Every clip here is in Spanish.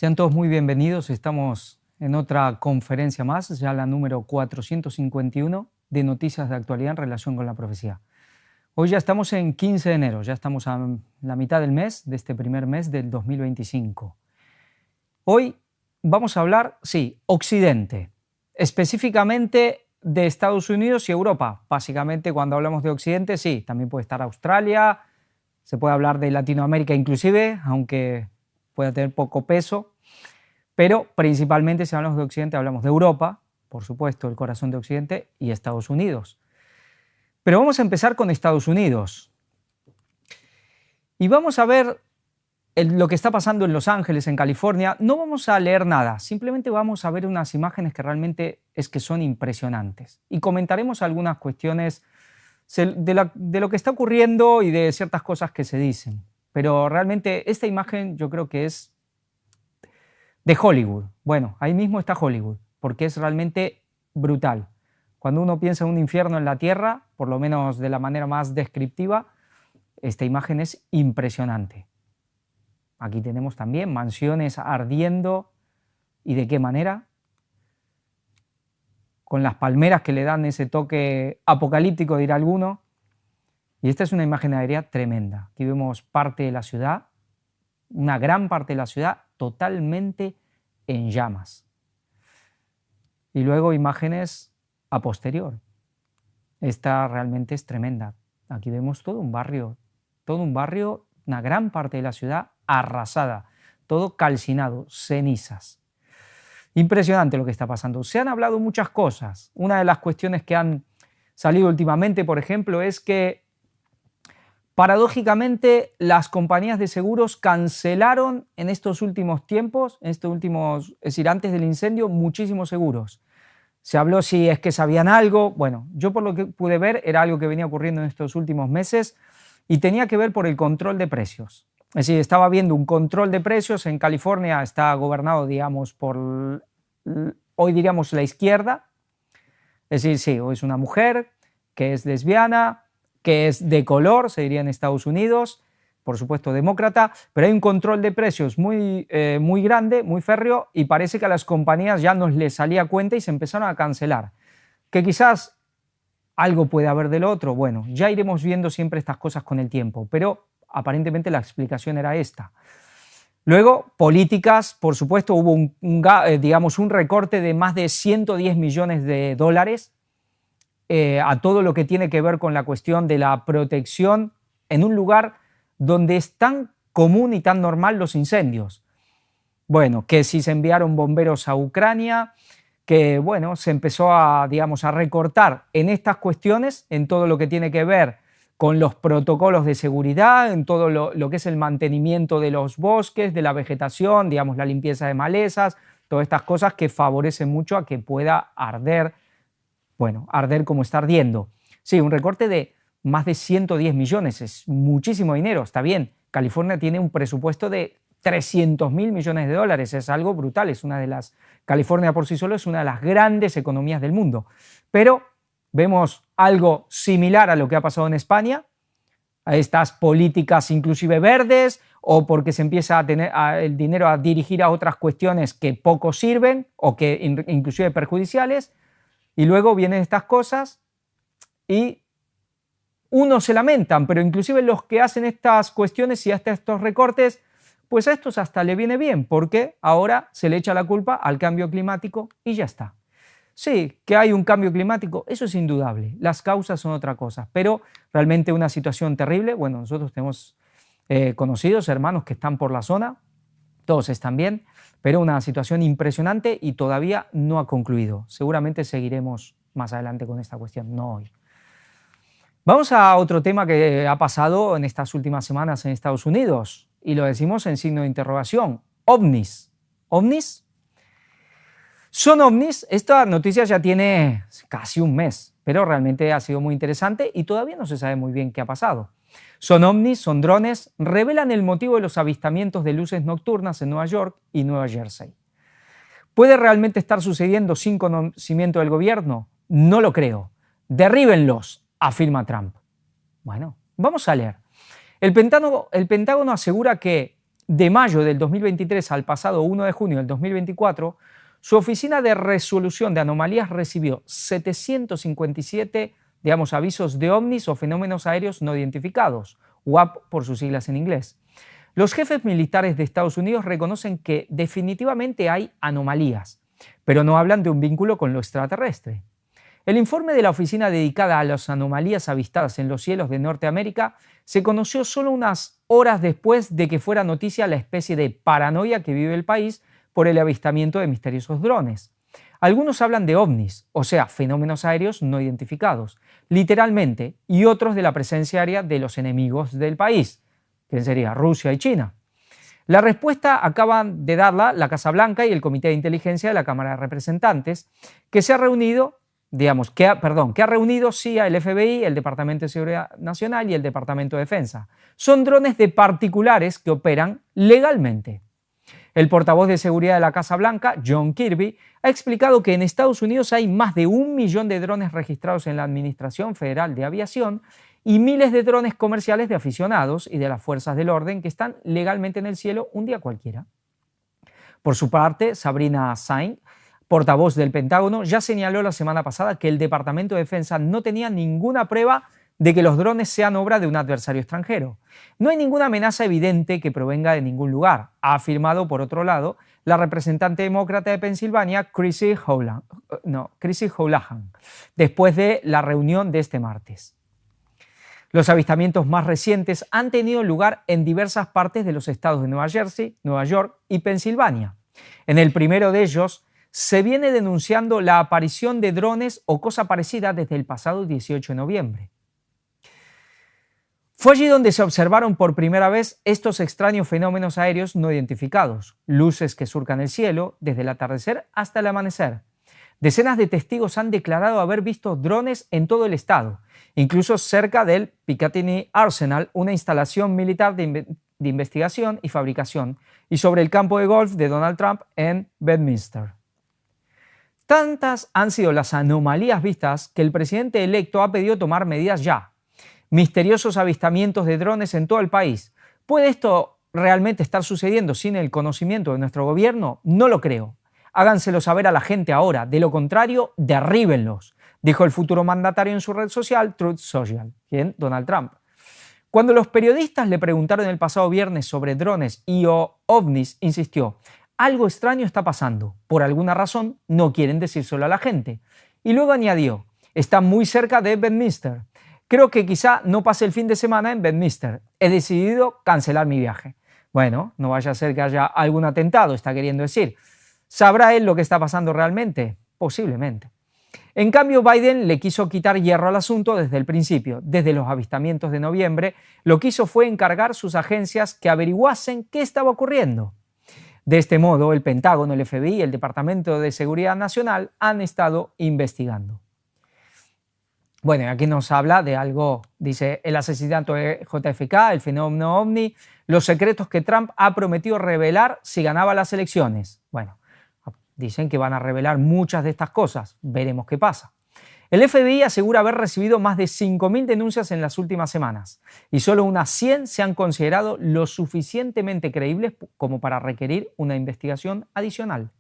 Sean todos muy bienvenidos. Estamos en otra conferencia más, ya la número 451 de noticias de actualidad en relación con la profecía. Hoy ya estamos en 15 de enero, ya estamos a la mitad del mes, de este primer mes del 2025. Hoy vamos a hablar, Occidente, específicamente de Estados Unidos y Europa. Básicamente, cuando hablamos de Occidente, también puede estar Australia, se puede hablar de Latinoamérica inclusive, aunque pueda tener poco peso, pero principalmente si hablamos de Occidente hablamos de Europa, por supuesto, el corazón de Occidente, y Estados Unidos. Pero vamos a empezar con Estados Unidos. Y vamos a ver lo que está pasando en Los Ángeles, en California. No vamos a leer nada, simplemente vamos a ver unas imágenes que realmente son impresionantes. Y comentaremos algunas cuestiones de lo que está ocurriendo y de ciertas cosas que se dicen. Pero realmente esta imagen yo creo que es de Hollywood. Bueno, ahí mismo está Hollywood, porque es realmente brutal. Cuando uno piensa en un infierno en la tierra, por lo menos de la manera más descriptiva, esta imagen es impresionante. Aquí tenemos también mansiones ardiendo. ¿Y de qué manera? Con las palmeras que le dan ese toque apocalíptico, dirá alguno. Y esta es una imagen aérea tremenda. Aquí vemos parte de la ciudad, una gran parte de la ciudad totalmente en llamas. Y luego imágenes a posterior. Esta realmente es tremenda. Aquí vemos todo un barrio, una gran parte de la ciudad arrasada, todo calcinado, cenizas. Impresionante lo que está pasando. Se han hablado muchas cosas. Una de las cuestiones que han salido últimamente, por ejemplo, es que paradójicamente las compañías de seguros cancelaron en estos últimos tiempos, es decir, antes del incendio, muchísimos seguros. Se habló si es que sabían algo. Bueno, yo por lo que pude ver era algo que venía ocurriendo en estos últimos meses y tenía que ver por el control de precios. Es decir, estaba habiendo un control de precios. En California está gobernado, digamos, por, hoy diríamos, la izquierda. Es decir, o es una mujer que es lesbiana, que es de color, se diría en Estados Unidos, por supuesto demócrata, pero hay un control de precios muy grande, muy férreo, y parece que a las compañías ya no les salía cuenta y se empezaron a cancelar. Que quizás algo puede haber del otro, bueno, ya iremos viendo siempre estas cosas con el tiempo, pero aparentemente la explicación era esta. Luego, políticas, por supuesto, hubo un recorte de más de 110 millones de dólares a todo lo que tiene que ver con la cuestión de la protección en un lugar donde es tan común y tan normal los incendios. Bueno, que si se enviaron bomberos a Ucrania, que bueno, se empezó a recortar en estas cuestiones, en todo lo que tiene que ver con los protocolos de seguridad, en todo lo que es el mantenimiento de los bosques, de la vegetación, digamos, la limpieza de malezas, todas estas cosas que favorecen mucho a que pueda arder, arder como está ardiendo. Sí, un recorte de más de 110 millones, es muchísimo dinero, está bien. California tiene un presupuesto de 300.000 millones de dólares, es algo brutal, California por sí solo es una de las grandes economías del mundo. Pero vemos algo similar a lo que ha pasado en España, a estas políticas inclusive verdes, o porque se empieza a tener el dinero a dirigir a otras cuestiones que poco sirven o que inclusive perjudiciales, y luego vienen estas cosas y unos se lamentan, pero inclusive los que hacen estas cuestiones y hasta estos recortes, pues a estos hasta le viene bien, porque ahora se le echa la culpa al cambio climático y ya está. Sí, que hay un cambio climático, eso es indudable, las causas son otra cosa, pero realmente una situación terrible. Bueno, nosotros tenemos conocidos, hermanos que están por la zona, todos están bien, pero una situación impresionante y todavía no ha concluido. Seguramente seguiremos más adelante con esta cuestión, no hoy. Vamos a otro tema que ha pasado en estas últimas semanas en Estados Unidos, y lo decimos en signo de interrogación: ovnis. ¿Ovnis? ¿Son ovnis? Esta noticia ya tiene casi un mes, pero realmente ha sido muy interesante y todavía no se sabe muy bien qué ha pasado. ¿Son ovnis? ¿Son drones? Revelan el motivo de los avistamientos de luces nocturnas en Nueva York y Nueva Jersey. ¿Puede realmente estar sucediendo sin conocimiento del gobierno? No lo creo. Derríbenlos, afirma Trump. Bueno, vamos a leer. El Pentágono asegura que de mayo del 2023 al pasado 1 de junio del 2024, su oficina de resolución de anomalías recibió 757, avisos de ovnis o fenómenos aéreos no identificados, UAP por sus siglas en inglés. Los jefes militares de Estados Unidos reconocen que definitivamente hay anomalías, pero no hablan de un vínculo con lo extraterrestre. El informe de la oficina dedicada a las anomalías avistadas en los cielos de Norteamérica se conoció solo unas horas después de que fuera noticia la especie de paranoia que vive el país por el avistamiento de misteriosos drones. Algunos hablan de ovnis, o sea, fenómenos aéreos no identificados, literalmente, y otros de la presencia aérea de los enemigos del país, que sería Rusia y China. La respuesta acaban de darla la Casa Blanca y el Comité de Inteligencia de la Cámara de Representantes, que se ha reunido, que ha reunido CIA, el FBI, el Departamento de Seguridad Nacional y el Departamento de Defensa. Son drones de particulares que operan legalmente. El portavoz de seguridad de la Casa Blanca, John Kirby, ha explicado que en Estados Unidos hay más de 1 millón de drones registrados en la Administración Federal de Aviación y miles de drones comerciales de aficionados y de las fuerzas del orden que están legalmente en el cielo un día cualquiera. Por su parte, Sabrina Singh, portavoz del Pentágono, ya señaló la semana pasada que el Departamento de Defensa no tenía ninguna prueba de que los drones sean obra de un adversario extranjero. No hay ninguna amenaza evidente que provenga de ningún lugar, ha afirmado, por otro lado, la representante demócrata de Pensilvania, Chrissy Houlahan, después de la reunión de este martes. Los avistamientos más recientes han tenido lugar en diversas partes de los estados de Nueva Jersey, Nueva York y Pensilvania. En el primero de ellos, se viene denunciando la aparición de drones o cosa parecida desde el pasado 18 de noviembre. Fue allí donde se observaron por primera vez estos extraños fenómenos aéreos no identificados, luces que surcan el cielo desde el atardecer hasta el amanecer. Decenas de testigos han declarado haber visto drones en todo el estado, incluso cerca del Picatinny Arsenal, una instalación militar de investigación y fabricación, y sobre el campo de golf de Donald Trump en Bedminster. Tantas han sido las anomalías vistas que el presidente electo ha pedido tomar medidas ya. Misteriosos avistamientos de drones en todo el país. ¿Puede esto realmente estar sucediendo sin el conocimiento de nuestro gobierno? No lo creo. Háganselo saber a la gente ahora. De lo contrario, derríbenlos, dijo el futuro mandatario en su red social Truth Social, Donald Trump. Cuando los periodistas le preguntaron el pasado viernes sobre drones y ovnis, insistió: algo extraño está pasando. Por alguna razón no quieren decírselo a la gente. Y luego añadió: está muy cerca de Bedminster. Creo que quizá no pase el fin de semana en Bedminster. He decidido cancelar mi viaje. Bueno, no vaya a ser que haya algún atentado, está queriendo decir. ¿Sabrá él lo que está pasando realmente? Posiblemente. En cambio, Biden le quiso quitar hierro al asunto desde el principio. Desde los avistamientos de noviembre, lo que hizo fue encargar sus agencias que averiguasen qué estaba ocurriendo. De este modo, el Pentágono, el FBI y el Departamento de Seguridad Nacional han estado investigando. Bueno, aquí nos habla de algo, dice: el asesinato de JFK, el fenómeno OVNI, los secretos que Trump ha prometido revelar si ganaba las elecciones. Bueno, dicen que van a revelar muchas de estas cosas, veremos qué pasa. El FBI asegura haber recibido más de 5.000 denuncias en las últimas semanas y solo unas 100 se han considerado lo suficientemente creíbles como para requerir una investigación adicional.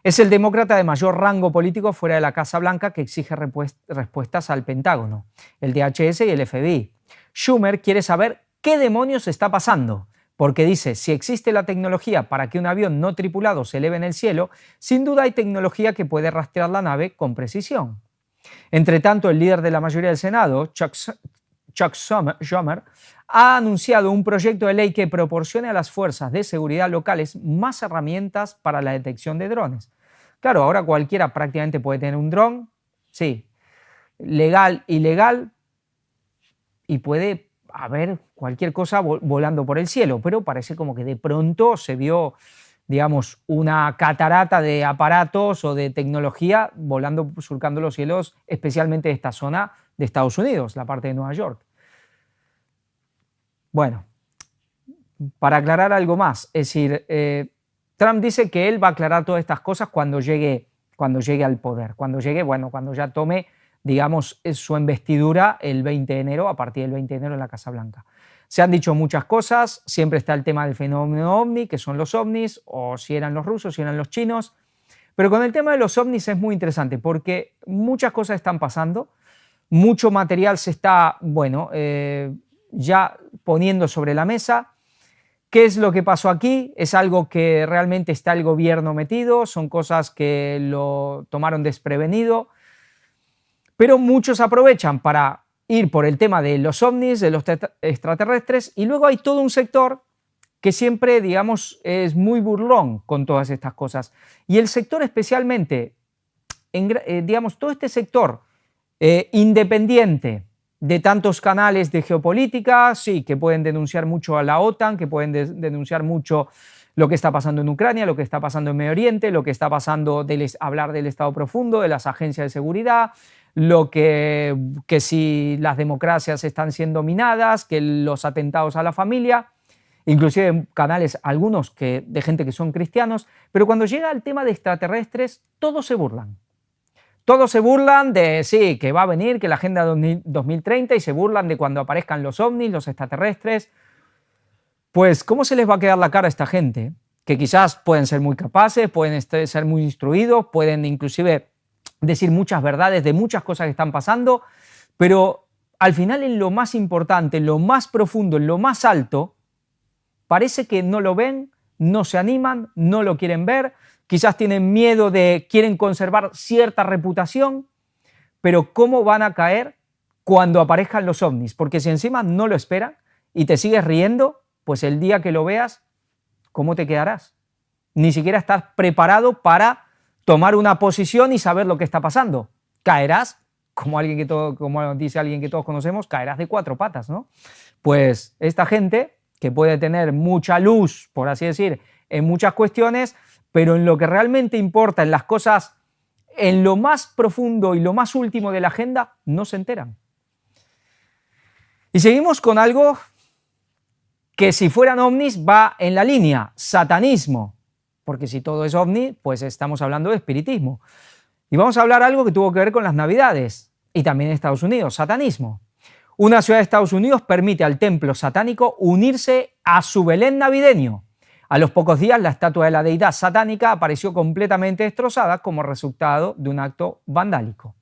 Es el demócrata de mayor rango político fuera de la Casa Blanca que exige respuestas al Pentágono, el DHS y el FBI. Schumer quiere saber qué demonios está pasando, porque dice: si existe la tecnología para que un avión no tripulado se eleve en el cielo, sin duda hay tecnología que puede rastrear la nave con precisión. Entre tanto, el líder de la mayoría del Senado, Chuck Schumer, ha anunciado un proyecto de ley que proporcione a las fuerzas de seguridad locales más herramientas para la detección de drones. Claro, ahora cualquiera prácticamente puede tener un dron, sí, legal, ilegal, y puede haber cualquier cosa volando por el cielo, pero parece como que de pronto se vio, digamos, una catarata de aparatos o de tecnología volando, surcando los cielos, especialmente de esta zona de Estados Unidos, la parte de Nueva York. Bueno, para aclarar algo más, es decir, Trump dice que él va a aclarar todas estas cosas cuando llegue al poder, cuando ya tome, digamos, su investidura el 20 de enero, a partir del 20 de enero en la Casa Blanca. Se han dicho muchas cosas, siempre está el tema del fenómeno ovni, que son los ovnis, o si eran los rusos, si eran los chinos. Pero con el tema de los ovnis es muy interesante porque muchas cosas están pasando, mucho material se está, bueno, ya poniendo sobre la mesa. ¿Qué es lo que pasó aquí? ¿Es algo que realmente está el gobierno metido? ¿Son cosas que lo tomaron desprevenido? Pero muchos aprovechan para ir por el tema de los ovnis, de los extraterrestres, y luego hay todo un sector que siempre, digamos, es muy burlón con todas estas cosas. Y el sector especialmente, digamos, todo este sector independiente de tantos canales de geopolítica, sí, que pueden denunciar mucho a la OTAN, que pueden denunciar mucho lo que está pasando en Ucrania, lo que está pasando en Medio Oriente, lo que está pasando, hablar del Estado profundo, de las agencias de seguridad, lo que si las democracias están siendo minadas, que los atentados a la familia, inclusive canales, algunos de gente que son cristianos, pero cuando llega el tema de extraterrestres, todos se burlan. Todos se burlan de, sí, que va a venir, que la Agenda 2030, y se burlan de cuando aparezcan los ovnis, los extraterrestres. Pues, ¿cómo se les va a quedar la cara a esta gente? Que quizás pueden ser muy capaces, pueden ser muy instruidos, pueden inclusive decir muchas verdades de muchas cosas que están pasando, pero al final en lo más importante, en lo más profundo, en lo más alto, parece que no lo ven, no se animan, no lo quieren ver, quizás tienen miedo quieren conservar cierta reputación, pero ¿cómo van a caer cuando aparezcan los ovnis? Porque si encima no lo esperan y te sigues riendo, pues el día que lo veas, ¿cómo te quedarás? Ni siquiera estás preparado para tomar una posición y saber lo que está pasando. Caerás, como dice alguien que todos conocemos, caerás de 4 patas, ¿no? Pues esta gente, que puede tener mucha luz, por así decir, en muchas cuestiones, pero en lo que realmente importa, en las cosas, en lo más profundo y lo más último de la agenda, no se enteran. Y seguimos con algo que, si fueran ovnis, va en la línea, satanismo, porque si todo es ovni, pues estamos hablando de espiritismo. Y vamos a hablar algo que tuvo que ver con las Navidades, y también en Estados Unidos, satanismo. Una ciudad de Estados Unidos permite al templo satánico unirse a su Belén navideño. A los pocos días, la estatua de la deidad satánica apareció completamente destrozada como resultado de un acto vandálico.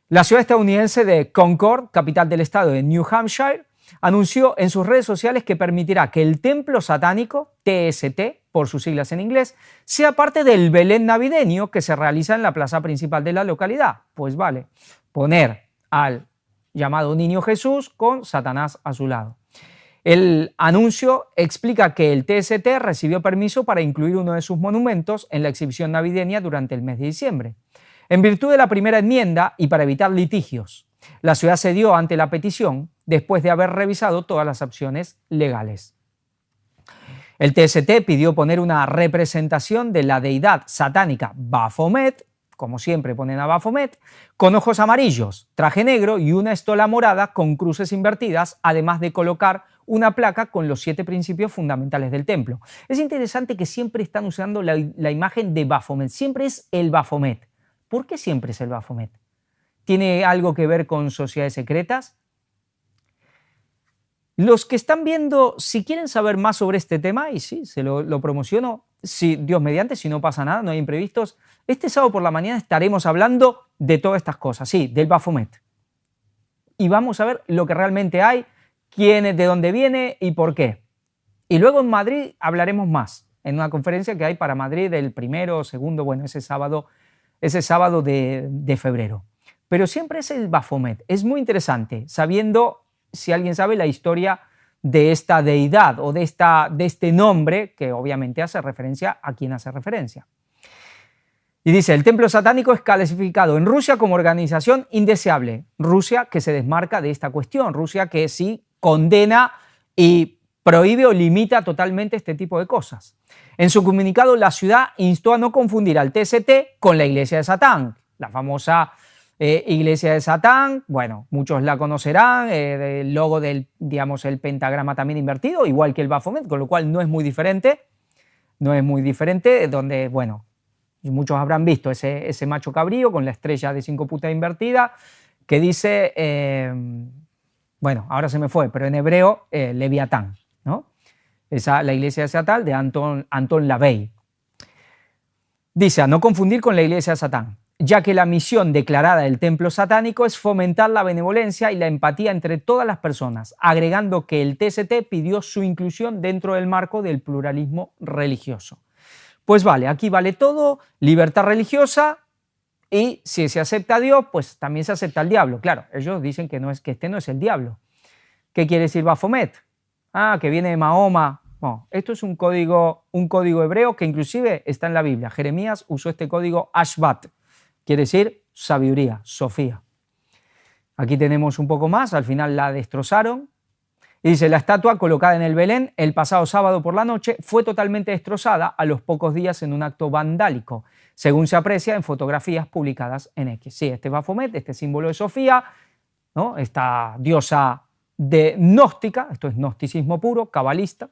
La ciudad estadounidense de Concord, capital del estado de New Hampshire, anunció en sus redes sociales que permitirá que el templo satánico, TST, por sus siglas en inglés, sea parte del Belén navideño que se realiza en la plaza principal de la localidad. Pues vale, poner al llamado Niño Jesús con Satanás a su lado. El anuncio explica que el TST recibió permiso para incluir uno de sus monumentos en la exhibición navideña durante el mes de diciembre. En virtud de la primera enmienda y para evitar litigios, la ciudad cedió ante la petición después de haber revisado todas las opciones legales. El TST pidió poner una representación de la deidad satánica Baphomet, como siempre ponen a Baphomet, con ojos amarillos, traje negro y una estola morada con cruces invertidas, además de colocar una placa con los 7 principios fundamentales del templo. Es interesante que siempre están usando la imagen de Baphomet, siempre es el Baphomet. ¿Por qué siempre es el Baphomet? ¿Tiene algo que ver con sociedades secretas? Los que están viendo, si quieren saber más sobre este tema, y sí, se lo promociono, si Dios mediante, si no pasa nada, no hay imprevistos, este sábado por la mañana estaremos hablando de todas estas cosas, sí, del Baphomet. Y vamos a ver lo que realmente hay, quién es, de dónde viene y por qué. Y luego en Madrid hablaremos más, en una conferencia que hay para Madrid el 1º, 2º, bueno, ese sábado de febrero. Pero siempre es el Baphomet. Es muy interesante, sabiendo, si alguien sabe, la historia de esta deidad o de este nombre, que obviamente hace referencia a quien hace referencia. Y dice, el templo satánico es clasificado en Rusia como organización indeseable. Rusia que se desmarca de esta cuestión, Rusia que sí condena y prohíbe o limita totalmente este tipo de cosas. En su comunicado, la ciudad instó a no confundir al TST con la iglesia de Satán, la famosa iglesia de Satán. Bueno, muchos la conocerán, el logo del, digamos, el pentagrama también invertido, igual que el Baphomet, con lo cual no es muy diferente, donde, bueno, muchos habrán visto ese macho cabrío con la estrella de 5 puntas invertida, que dice, Bueno, ahora se me fue, pero en hebreo, Leviatán, ¿no? La iglesia de Satán de Anton LaVey. Dice, a no confundir con la iglesia de Satán, ya que la misión declarada del templo satánico es fomentar la benevolencia y la empatía entre todas las personas, agregando que el TST pidió su inclusión dentro del marco del pluralismo religioso. Pues vale, aquí vale todo, libertad religiosa, y si se acepta a Dios, pues también se acepta al diablo. Claro, ellos dicen que este no es el diablo. ¿Qué quiere decir Baphomet? Ah, que viene de Mahoma. No, esto es un código hebreo que inclusive está en la Biblia. Jeremías usó este código Ashbat, quiere decir sabiduría, Sofía. Aquí tenemos un poco más, al final la destrozaron. Y dice, la estatua colocada en el Belén el pasado sábado por la noche fue totalmente destrozada a los pocos días en un acto vandálico, según se aprecia en fotografías publicadas en X. Sí, este Baphomet, este símbolo de Sofía, ¿no? Esta diosa de gnóstica, esto es gnosticismo puro, cabalista,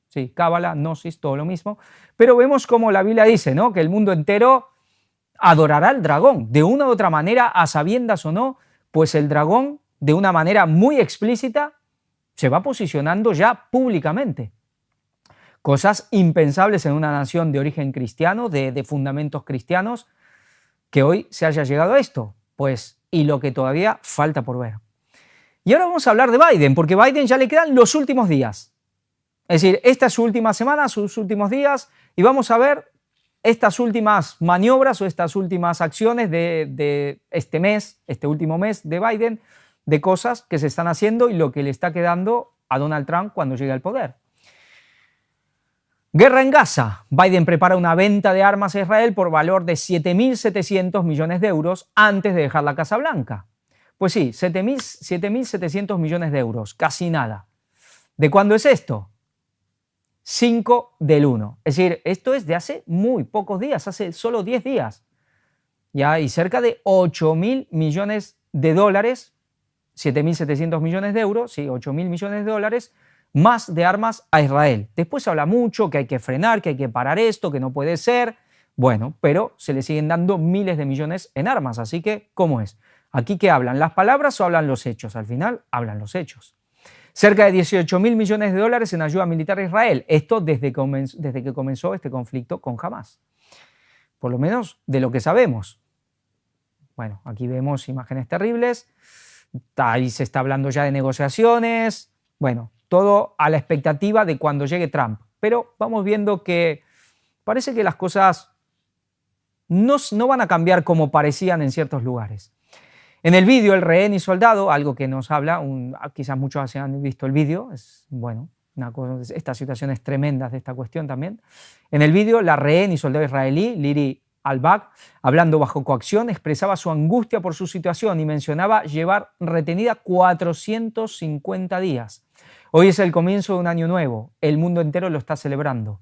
sí, cábala, gnosis, todo lo mismo, pero vemos como la Biblia dice, ¿no? Que el mundo entero adorará al dragón, de una u otra manera, a sabiendas o no, pues el dragón, de una manera muy explícita, se va posicionando ya públicamente. Cosas impensables en una nación de origen cristiano, de fundamentos cristianos, que hoy se haya llegado a esto, pues, y lo que todavía falta por ver. Y ahora vamos a hablar de Biden, porque a Biden ya le quedan los últimos días. Es decir, esta es su última semana, sus últimos días, y vamos a ver estas últimas maniobras o estas últimas acciones de este mes, este último mes de Biden, de cosas que se están haciendo y lo que le está quedando a Donald Trump cuando llegue al poder. Guerra en Gaza. Biden prepara una venta de armas a Israel por valor de 7.700 millones de euros antes de dejar la Casa Blanca. Pues sí, 7.700 millones de euros, casi nada. ¿De cuándo es esto? 5 del 1. Es decir, esto es de hace muy pocos días, hace solo 10 días. Ya hay cerca de 8.000 millones de dólares, 7.700 millones de euros, sí, 8.000 millones de dólares, más de armas a Israel. Después se habla mucho que hay que frenar, que hay que parar esto, que no puede ser. Bueno, pero se le siguen dando miles de millones en armas, así que, ¿cómo es? ¿Aquí qué hablan? ¿Las palabras o hablan los hechos? Al final, hablan los hechos. Cerca de 18.000 millones de dólares en ayuda militar a Israel. Esto desde que comenzó este conflicto con Hamas. Por lo menos de lo que sabemos. Bueno, aquí vemos imágenes terribles. Ahí se está hablando ya de negociaciones. Bueno, todo a la expectativa de cuando llegue Trump. Pero vamos viendo que parece que las cosas no van a cambiar como parecían en ciertos lugares. En el vídeo, el rehén y soldado, algo que nos habla, quizás muchos han visto el vídeo, es bueno, estas situaciones tremendas de esta cuestión también. En el vídeo, la rehén y soldado israelí, Liri Albag, hablando bajo coacción, expresaba su angustia por su situación y mencionaba llevar retenida 450 días. Hoy es el comienzo de un año nuevo, el mundo entero lo está celebrando,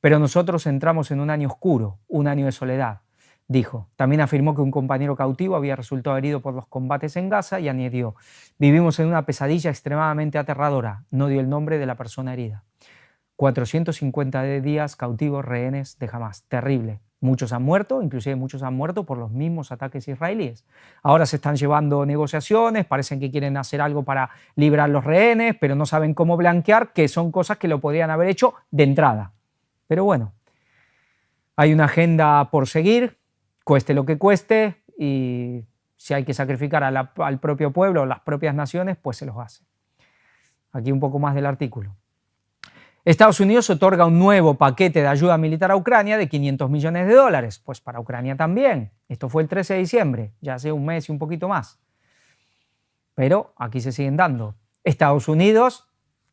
pero nosotros entramos en un año oscuro, un año de soledad. Dijo. También afirmó que un compañero cautivo había resultado herido por los combates en Gaza y añadió, vivimos en una pesadilla extremadamente aterradora, no dio el nombre de la persona herida. 450 días cautivos, rehenes de Hamas, terrible. Muchos han muerto, inclusive muchos han muerto por los mismos ataques israelíes. Ahora se están llevando negociaciones, parecen que quieren hacer algo para liberar los rehenes, pero no saben cómo blanquear, que son cosas que lo podrían haber hecho de entrada. Pero bueno, hay una agenda por seguir, cueste lo que cueste, y si hay que sacrificar al propio pueblo o las propias naciones, pues se los hace. Aquí un poco más del artículo. Estados Unidos otorga un nuevo paquete de ayuda militar a Ucrania de 500 millones de dólares. Pues para Ucrania también. Esto fue el 13 de diciembre, ya hace un mes y un poquito más. Pero aquí se siguen dando. Estados Unidos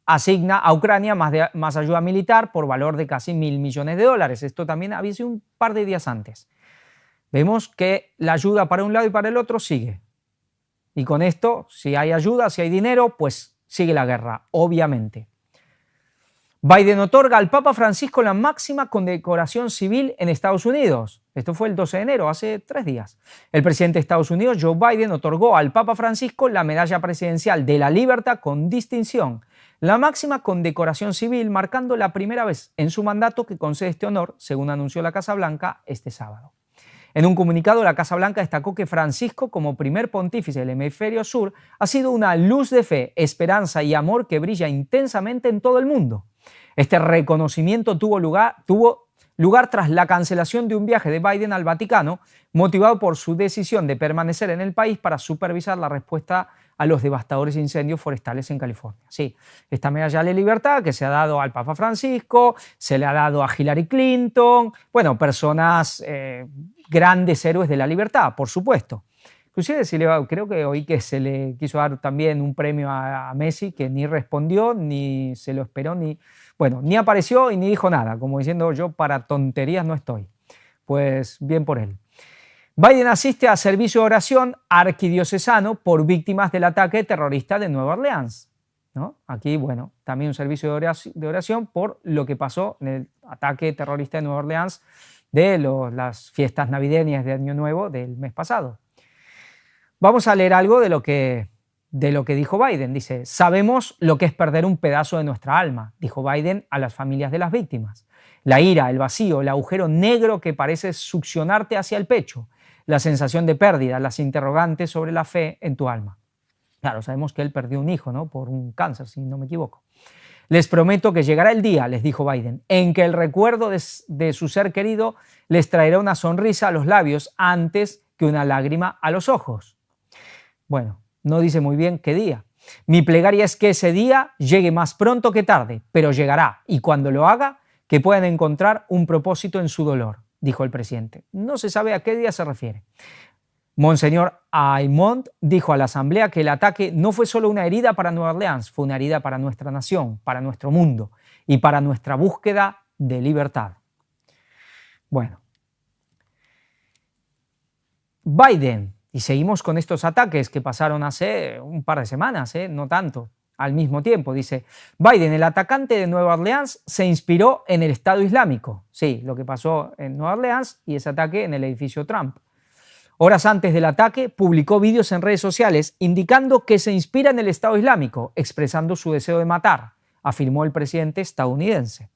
asigna a Ucrania más ayuda militar por valor de casi 1.000 millones de dólares. Esto también había sido un par de días antes. Vemos que la ayuda para un lado y para el otro sigue. Y con esto, si hay ayuda, si hay dinero, pues sigue la guerra, obviamente. Biden otorga al Papa Francisco la máxima condecoración civil en Estados Unidos. Esto fue el 12 de enero, hace 3 días. El presidente de Estados Unidos, Joe Biden, otorgó al Papa Francisco la Medalla Presidencial de la Libertad con distinción, la máxima condecoración civil, marcando la primera vez en su mandato que concede este honor, según anunció la Casa Blanca este sábado. En un comunicado, la Casa Blanca destacó que Francisco, como primer pontífice del hemisferio sur, ha sido una luz de fe, esperanza y amor que brilla intensamente en todo el mundo. Este reconocimiento tuvo lugar tras la cancelación de un viaje de Biden al Vaticano, motivado por su decisión de permanecer en el país para supervisar la respuesta a los devastadores incendios forestales en California. Sí, esta medalla de libertad que se ha dado al Papa Francisco, se le ha dado a Hillary Clinton, bueno, personas grandes héroes de la libertad, por supuesto. Inclusive creo que oí que se le quiso dar también un premio a Messi, que ni respondió, ni se lo esperó, ni apareció y ni dijo nada, como diciendo yo para tonterías no estoy. Pues bien por él. Biden asiste a servicio de oración arquidiocesano por víctimas del ataque terrorista de Nueva Orleans, ¿no? Aquí, bueno, también un servicio de oración por lo que pasó en el ataque terrorista de Nueva Orleans de las fiestas navideñas de Año Nuevo del mes pasado. Vamos a leer algo de lo que dijo Biden. Dice: sabemos lo que es perder un pedazo de nuestra alma, dijo Biden a las familias de las víctimas. La ira, el vacío, el agujero negro que parece succionarte hacia el pecho, la sensación de pérdida, las interrogantes sobre la fe en tu alma. Claro, sabemos que él perdió un hijo, ¿no? Por un cáncer, si no me equivoco. Les prometo que llegará el día, les dijo Biden, en que el recuerdo de su ser querido les traerá una sonrisa a los labios antes que una lágrima a los ojos. Bueno, no dice muy bien qué día. Mi plegaria es que ese día llegue más pronto que tarde, pero llegará, y cuando lo haga, que puedan encontrar un propósito en su dolor, dijo el presidente. No se sabe a qué día se refiere. Monseñor Aymond dijo a la asamblea que el ataque no fue solo una herida para Nueva Orleans, fue una herida para nuestra nación, para nuestro mundo y para nuestra búsqueda de libertad. Bueno, Biden, y seguimos con estos ataques que pasaron hace un par de semanas, no tanto, al mismo tiempo. Dice Biden: el atacante de Nueva Orleans se inspiró en el Estado Islámico. Sí, lo que pasó en Nueva Orleans y ese ataque en el edificio Trump. Horas antes del ataque, publicó vídeos en redes sociales indicando que se inspira en el Estado Islámico, expresando su deseo de matar, afirmó el presidente estadounidense.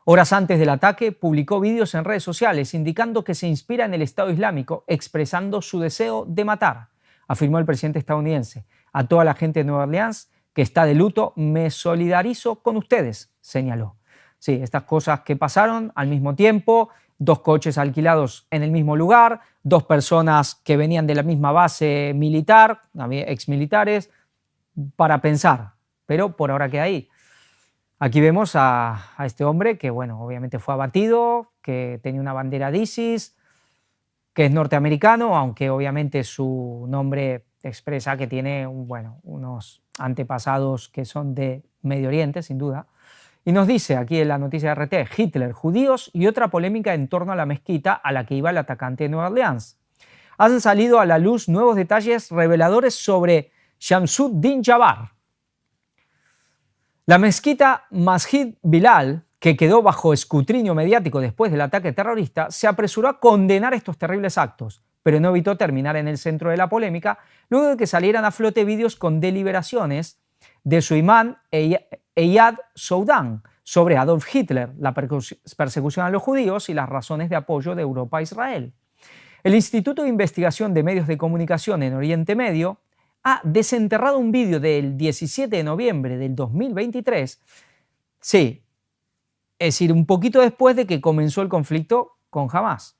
Horas antes del ataque, publicó vídeos en redes sociales indicando que se inspira en el Estado Islámico, expresando su deseo de matar, afirmó el presidente estadounidense. A toda la gente de Nueva Orleans que está de luto, me solidarizo con ustedes, señaló. Sí, estas cosas que pasaron al mismo tiempo, 2 coches alquilados en el mismo lugar, 2 personas que venían de la misma base militar, exmilitares, para pensar, pero por ahora queda ahí. Aquí vemos a este hombre que, bueno, obviamente fue abatido, que tenía una bandera de ISIS, que es norteamericano, aunque obviamente su nombre expresa que tiene, unos antepasados que son de Medio Oriente, sin duda. Y nos dice aquí en la noticia de RT: Hitler, judíos y otra polémica en torno a la mezquita a la que iba el atacante de Nueva Orleans. Han salido a la luz nuevos detalles reveladores sobre Shamsuddin Jabbar. La mezquita Masjid Bilal, que quedó bajo escrutinio mediático después del ataque terrorista, se apresuró a condenar estos terribles actos, pero no evitó terminar en el centro de la polémica luego de que salieran a flote vídeos con deliberaciones de su imán Eyad Soudan sobre Adolf Hitler, la persecución a los judíos y las razones de apoyo de Europa a Israel. El Instituto de Investigación de Medios de Comunicación en Oriente Medio ha desenterrado un vídeo del 17 de noviembre del 2023, sí, es decir, un poquito después de que comenzó el conflicto con Hamas,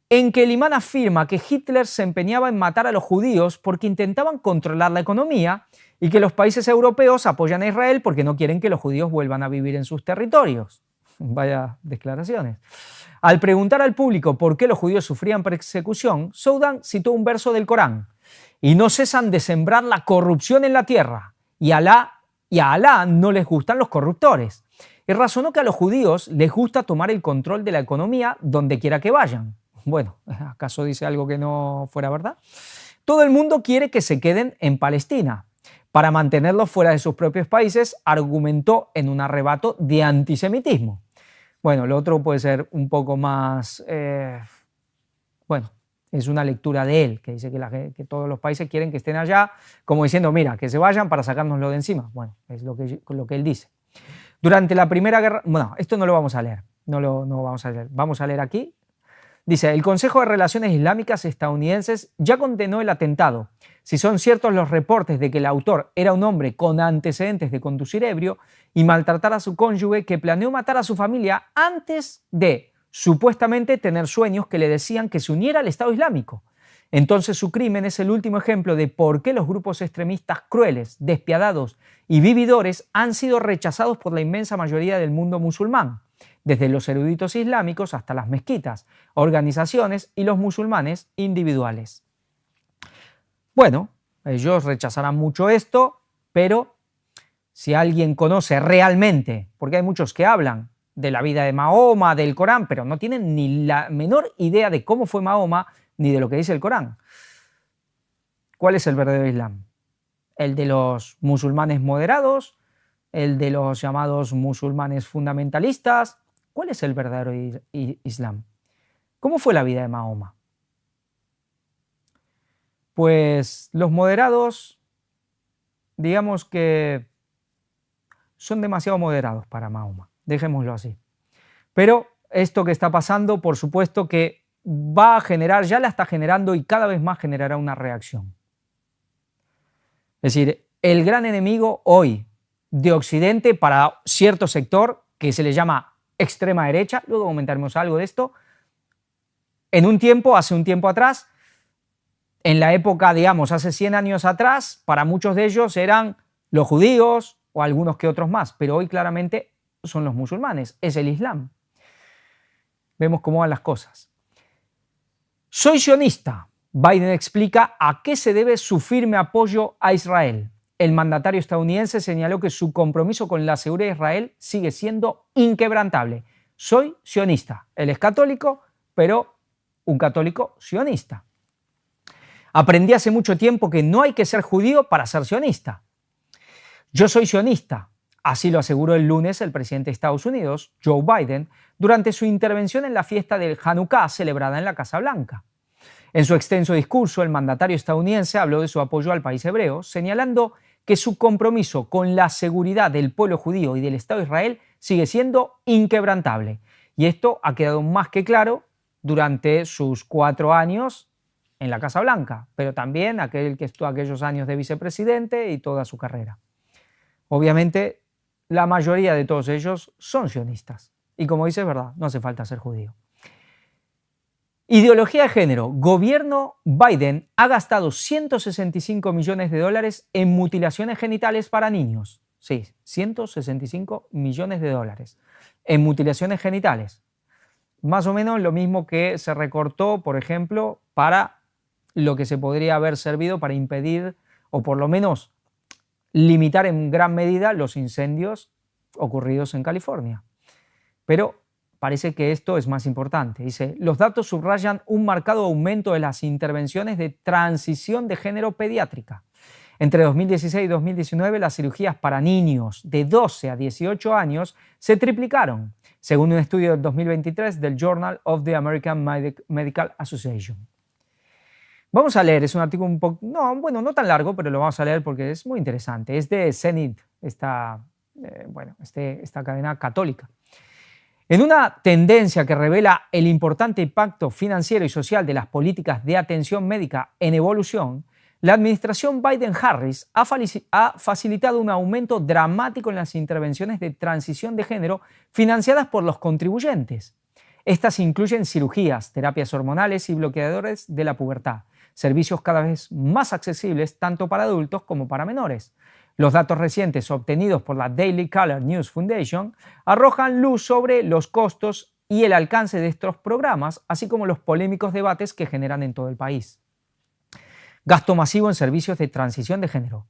en que el imán afirma que Hitler se empeñaba en matar a los judíos porque intentaban controlar la economía y que los países europeos apoyan a Israel porque no quieren que los judíos vuelvan a vivir en sus territorios. Vaya declaraciones. Al preguntar al público por qué los judíos sufrían persecución, Soudan citó un verso del Corán: y no cesan de sembrar la corrupción en la tierra, y a Alá no les gustan los corruptores. Y razonó que a los judíos les gusta tomar el control de la economía donde quiera que vayan. Bueno, ¿acaso dice algo que no fuera verdad? Todo el mundo quiere que se queden en Palestina. Para mantenerlos fuera de sus propios países, argumentó en un arrebato de antisemitismo. Bueno, lo otro puede ser un poco más... es una lectura de él, que dice que todos los países quieren que estén allá, como diciendo, mira, que se vayan para sacárnoslo de encima. Bueno, es lo que él dice. Durante la Primera Guerra... Bueno, esto no lo vamos a leer, no vamos a leer. Vamos a leer aquí. Dice, el Consejo de Relaciones Islámicas estadounidenses ya condenó el atentado. Si son ciertos los reportes de que el autor era un hombre con antecedentes de conducir ebrio y maltratar a su cónyuge que planeó matar a su familia antes de, supuestamente, tener sueños que le decían que se uniera al Estado Islámico. Entonces su crimen es el último ejemplo de por qué los grupos extremistas crueles, despiadados y vividores han sido rechazados por la inmensa mayoría del mundo musulmán, desde los eruditos islámicos hasta las mezquitas, organizaciones y los musulmanes individuales. Bueno, ellos rechazarán mucho esto, pero si alguien conoce realmente, porque hay muchos que hablan de la vida de Mahoma, del Corán, pero no tienen ni la menor idea de cómo fue Mahoma ni de lo que dice el Corán. ¿Cuál es el verdadero Islam? ¿El de los musulmanes moderados? ¿El de los llamados musulmanes fundamentalistas? ¿Cuál es el verdadero Islam? ¿Cómo fue la vida de Mahoma? Pues los moderados, digamos que son demasiado moderados para Mahoma, dejémoslo así. Pero esto que está pasando, por supuesto que va a generar, ya la está generando y cada vez más generará una reacción. Es decir, el gran enemigo hoy de Occidente para cierto sector que se le llama extrema derecha, luego comentaremos algo de esto, hace un tiempo atrás, en la época, digamos, hace 100 años atrás, para muchos de ellos eran los judíos o algunos que otros más, pero hoy claramente son los musulmanes, es el Islam. Vemos cómo van las cosas. Soy sionista. Biden explica a qué se debe su firme apoyo a Israel. El mandatario estadounidense señaló que su compromiso con la seguridad de Israel sigue siendo inquebrantable. Soy sionista. Él es católico, pero un católico sionista. Aprendí hace mucho tiempo que no hay que ser judío para ser sionista. Yo soy sionista, así lo aseguró el lunes el presidente de Estados Unidos, Joe Biden, durante su intervención en la fiesta del Hanukkah celebrada en la Casa Blanca. En su extenso discurso, el mandatario estadounidense habló de su apoyo al país hebreo, señalando que su compromiso con la seguridad del pueblo judío y del Estado de Israel sigue siendo inquebrantable. Y esto ha quedado más que claro durante sus 4 años en la Casa Blanca, pero también aquellos años de vicepresidente y toda su carrera. Obviamente, la mayoría de todos ellos son sionistas. Y como dice, es verdad, no hace falta ser judío. Ideología de género. Gobierno Biden ha gastado 165 millones de dólares en mutilaciones genitales para niños. Sí, 165 millones de dólares en mutilaciones genitales. Más o menos lo mismo que se recortó, por ejemplo, para lo que se podría haber servido para impedir o por lo menos limitar en gran medida los incendios ocurridos en California. Pero parece que esto es más importante. Dice, los datos subrayan un marcado aumento de las intervenciones de transición de género pediátrica. Entre 2016 y 2019, las cirugías para niños de 12 a 18 años se triplicaron, según un estudio del 2023 del Journal of the American Medical Association. Vamos a leer, es un artículo un poco, no tan largo, pero lo vamos a leer porque es muy interesante. Es de CENIT, esta cadena católica. En una tendencia que revela el importante impacto financiero y social de las políticas de atención médica en evolución, la administración Biden-Harris ha facilitado un aumento dramático en las intervenciones de transición de género financiadas por los contribuyentes. Estas incluyen cirugías, terapias hormonales y bloqueadores de la pubertad, servicios cada vez más accesibles tanto para adultos como para menores. Los datos recientes obtenidos por la Daily Caller News Foundation arrojan luz sobre los costos y el alcance de estos programas, así como los polémicos debates que generan en todo el país. Gasto masivo en servicios de transición de género.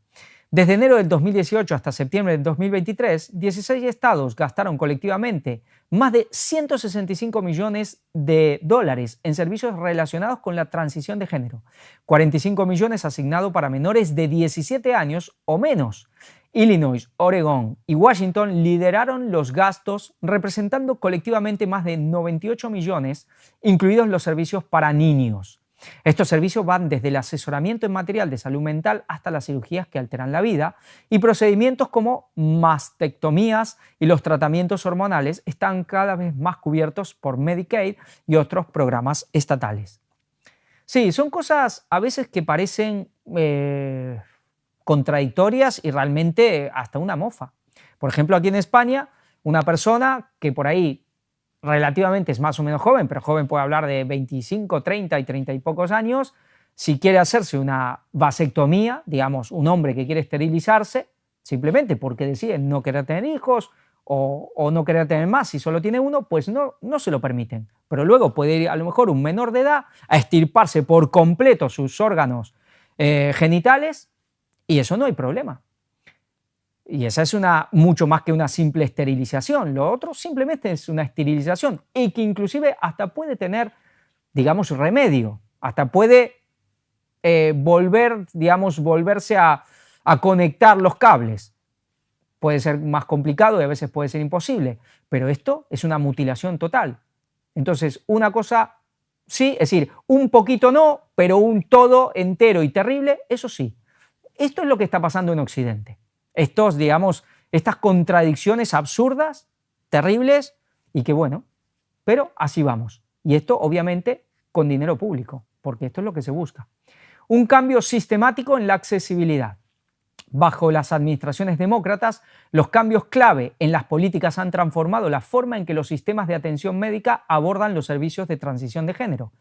Desde enero del 2018 hasta septiembre del 2023, 16 estados gastaron colectivamente más de 165 millones de dólares en servicios relacionados con la transición de género, 45 millones asignados para menores de 17 años o menos. Illinois, Oregón y Washington lideraron los gastos, representando colectivamente más de 98 millones, incluidos los servicios para niños. Estos servicios van desde el asesoramiento en material de salud mental hasta las cirugías que alteran la vida, y procedimientos como mastectomías y los tratamientos hormonales están cada vez más cubiertos por Medicaid y otros programas estatales. Sí, son cosas a veces que parecen contradictorias y realmente hasta una mofa. Por ejemplo, aquí en España, una persona que por ahí relativamente es más o menos joven, pero joven puede hablar de 25, 30 y 30 y pocos años, si quiere hacerse una vasectomía, digamos, un hombre que quiere esterilizarse, simplemente porque decide no querer tener hijos o no querer tener más, si solo tiene uno, pues no se lo permiten. Pero luego puede ir a lo mejor un menor de edad a extirparse por completo sus órganos genitales, y eso no hay problema. Y esa es mucho más que una simple esterilización. Lo otro simplemente es una esterilización y que inclusive hasta puede tener, digamos, remedio. Hasta puede volverse a conectar los cables. Puede ser más complicado y a veces puede ser imposible, pero esto es una mutilación total. Entonces, una cosa sí, es decir, un poquito no, pero un todo entero y terrible, eso sí. Esto es lo que está pasando en Occidente. Estas contradicciones absurdas, terribles, y que bueno, pero así vamos. Y esto obviamente con dinero público, porque esto es lo que se busca. Un cambio sistemático en la accesibilidad. Bajo las administraciones demócratas, los cambios clave en las políticas han transformado la forma en que los sistemas de atención médica abordan los servicios de transición de género.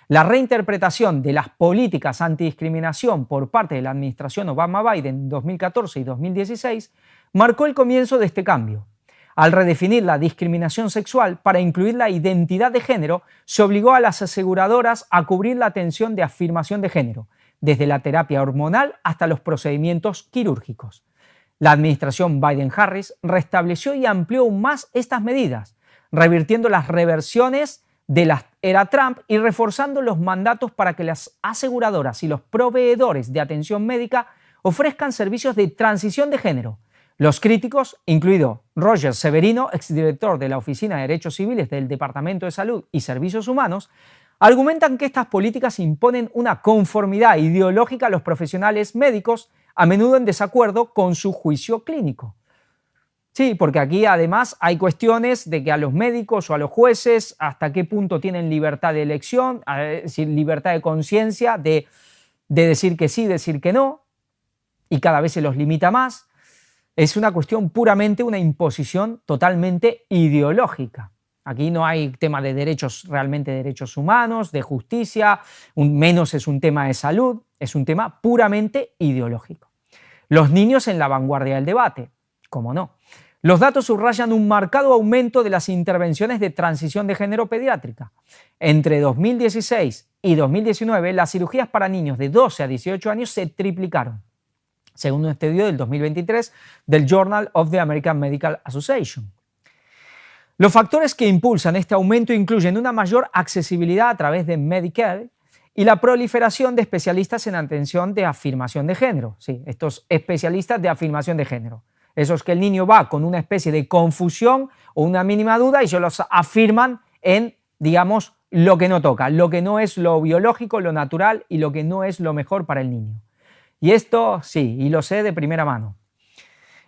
La reinterpretación de las políticas antidiscriminación por parte de la administración Obama-Biden en 2014 y 2016 marcó el comienzo de este cambio. Al redefinir la discriminación sexual para incluir la identidad de género, se obligó a las aseguradoras a cubrir la atención de afirmación de género, desde la terapia hormonal hasta los procedimientos quirúrgicos. La administración Biden-Harris restableció y amplió aún más estas medidas, revirtiendo las reversiones de la era Trump y reforzando los mandatos para que las aseguradoras y los proveedores de atención médica ofrezcan servicios de transición de género. Los críticos, incluido Roger Severino, exdirector de la Oficina de Derechos Civiles del Departamento de Salud y Servicios Humanos, argumentan que estas políticas imponen una conformidad ideológica a los profesionales médicos, a menudo en desacuerdo con su juicio clínico. Sí, porque aquí además hay cuestiones de que a los médicos o a los jueces hasta qué punto tienen libertad de elección, es decir, libertad de conciencia, de decir que sí, decir que no, y cada vez se los limita más. Es una cuestión puramente, una imposición totalmente ideológica. Aquí no hay tema de derechos, realmente derechos humanos, de justicia, menos es un tema de salud, es un tema puramente ideológico. Los niños en la vanguardia del debate, ¿cómo no? Los datos subrayan un marcado aumento de las intervenciones de transición de género pediátrica. Entre 2016 y 2019, las cirugías para niños de 12 a 18 años se triplicaron, según un estudio del 2023 del Journal of the American Medical Association. Los factores que impulsan este aumento incluyen una mayor accesibilidad a través de Medicare y la proliferación de especialistas en atención de afirmación de género. Sí, estos especialistas de afirmación de género. Esos que el niño va con una especie de confusión o una mínima duda y se los afirman en, digamos, lo que no toca, lo que no es lo biológico, lo natural y lo que no es lo mejor para el niño. Y esto sí, y lo sé de primera mano.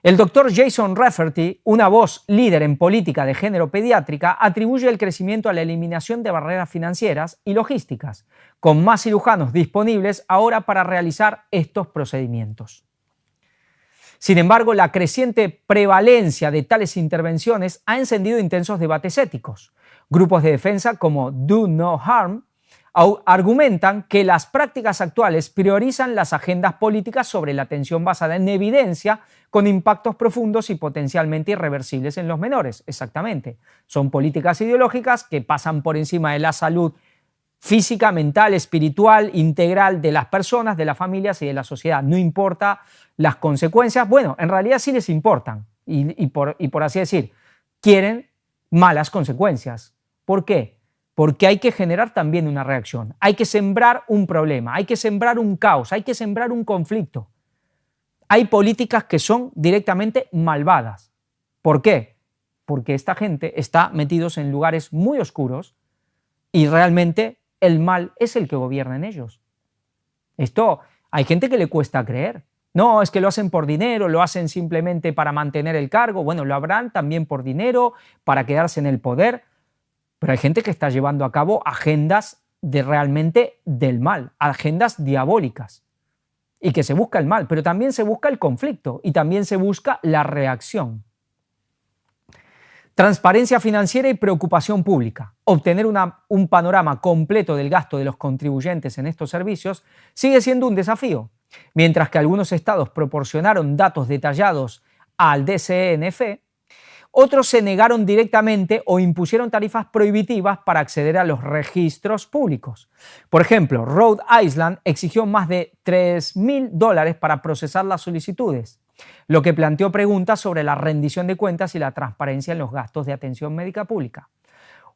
El doctor Jason Rafferty, una voz líder en política de género pediátrica, atribuye el crecimiento a la eliminación de barreras financieras y logísticas, con más cirujanos disponibles ahora para realizar estos procedimientos. Sin embargo, la creciente prevalencia de tales intervenciones ha encendido intensos debates éticos. Grupos de defensa como Do No Harm argumentan que las prácticas actuales priorizan las agendas políticas sobre la atención basada en evidencia con impactos profundos y potencialmente irreversibles en los menores. Exactamente. Son políticas ideológicas que pasan por encima de la salud física, mental, espiritual, integral de las personas, de las familias y de la sociedad. No importa las consecuencias. Bueno, en realidad sí les importan y por así decir, quieren malas consecuencias. ¿Por qué? Porque hay que generar también una reacción, hay que sembrar un problema, hay que sembrar un caos, hay que sembrar un conflicto. Hay políticas que son directamente malvadas. ¿Por qué? Porque esta gente está metidos en lugares muy oscuros y realmente el mal es el que gobierna en ellos. Esto hay gente que le cuesta creer. No, es que lo hacen por dinero, lo hacen simplemente para mantener el cargo. Bueno, lo habrán también por dinero, para quedarse en el poder. Pero hay gente que está llevando a cabo agendas realmente del mal, agendas diabólicas. Y que se busca el mal, pero también se busca el conflicto y también se busca la reacción. Transparencia financiera y preocupación pública. Obtener un panorama completo del gasto de los contribuyentes en estos servicios sigue siendo un desafío. Mientras que algunos estados proporcionaron datos detallados al DCNF, otros se negaron directamente o impusieron tarifas prohibitivas para acceder a los registros públicos. Por ejemplo, Rhode Island exigió más de $3,000 para procesar las solicitudes, lo que planteó preguntas sobre la rendición de cuentas y la transparencia en los gastos de atención médica pública.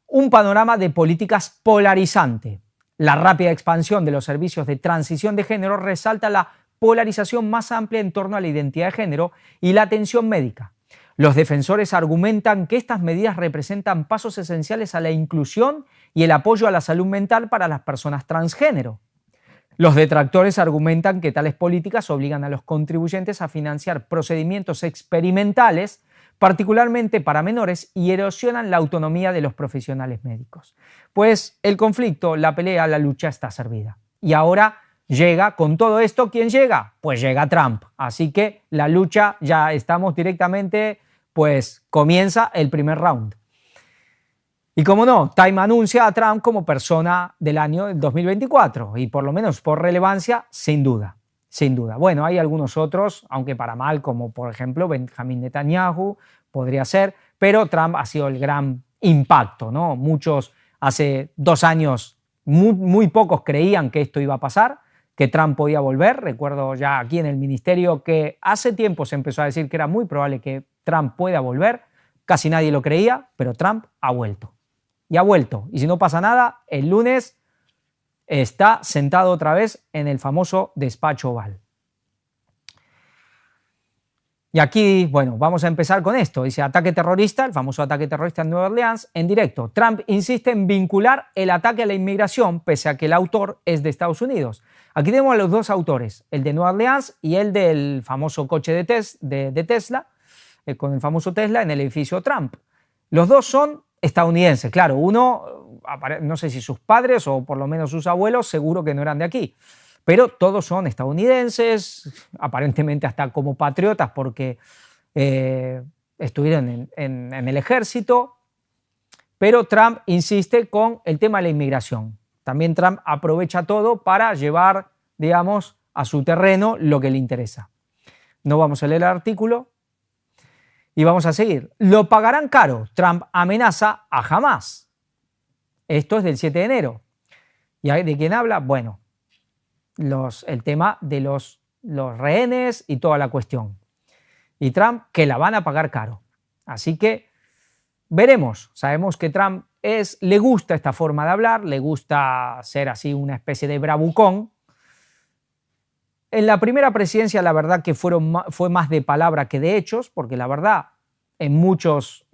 Un panorama de políticas polarizante. La rápida expansión de los servicios de transición de género resalta la polarización más amplia en torno a la identidad de género y la atención médica. Los defensores argumentan que estas medidas representan pasos esenciales a la inclusión y el apoyo a la salud mental para las personas transgénero. Los detractores argumentan que tales políticas obligan a los contribuyentes a financiar procedimientos experimentales, particularmente para menores, y erosionan la autonomía de los profesionales médicos. Pues el conflicto, la pelea, la lucha está servida. Y ahora llega con todo esto, ¿quién llega? Pues llega Trump. Así que la lucha ya estamos directamente, pues comienza el primer round. Y como no, Time anuncia a Trump como persona del año 2024 y por lo menos por relevancia, sin duda, sin duda. Bueno, hay algunos otros, aunque para mal, como por ejemplo Benjamin Netanyahu, podría ser, pero Trump ha sido el gran impacto, ¿no? Muchos hace 2 años, muy pocos creían que esto iba a pasar, que Trump podía volver. Recuerdo ya aquí en el ministerio que hace tiempo se empezó a decir que era muy probable que Trump pueda volver. Casi nadie lo creía, pero Trump ha vuelto. Y ha vuelto. Y si no pasa nada, el lunes está sentado otra vez en el famoso despacho Oval. Y aquí, bueno, vamos a empezar con esto. Dice ataque terrorista, el famoso ataque terrorista en Nueva Orleans, en directo. Trump insiste en vincular el ataque a la inmigración, pese a que el autor es de Estados Unidos. Aquí tenemos a los dos autores, el de Nueva Orleans y el del famoso coche de Tesla, con el famoso Tesla en el edificio Trump. Los dos son estadounidenses, claro, uno, no sé si sus padres o por lo menos sus abuelos, seguro que no eran de aquí, pero todos son estadounidenses, aparentemente hasta como patriotas porque estuvieron en el ejército, pero Trump insiste con el tema de la inmigración. También Trump aprovecha todo para llevar, digamos, a su terreno lo que le interesa. No vamos a leer el artículo. Y vamos a seguir. Lo pagarán caro. Trump amenaza a Hamás. Esto es del 7 de enero. ¿Y de quién habla? Bueno, el tema de los rehenes y toda la cuestión. Y Trump que la van a pagar caro. Así que veremos. Sabemos que Trump le gusta esta forma de hablar, le gusta ser así una especie de bravucón. En la primera presidencia la verdad que fue más de palabra que de hechos, porque la verdad en muchos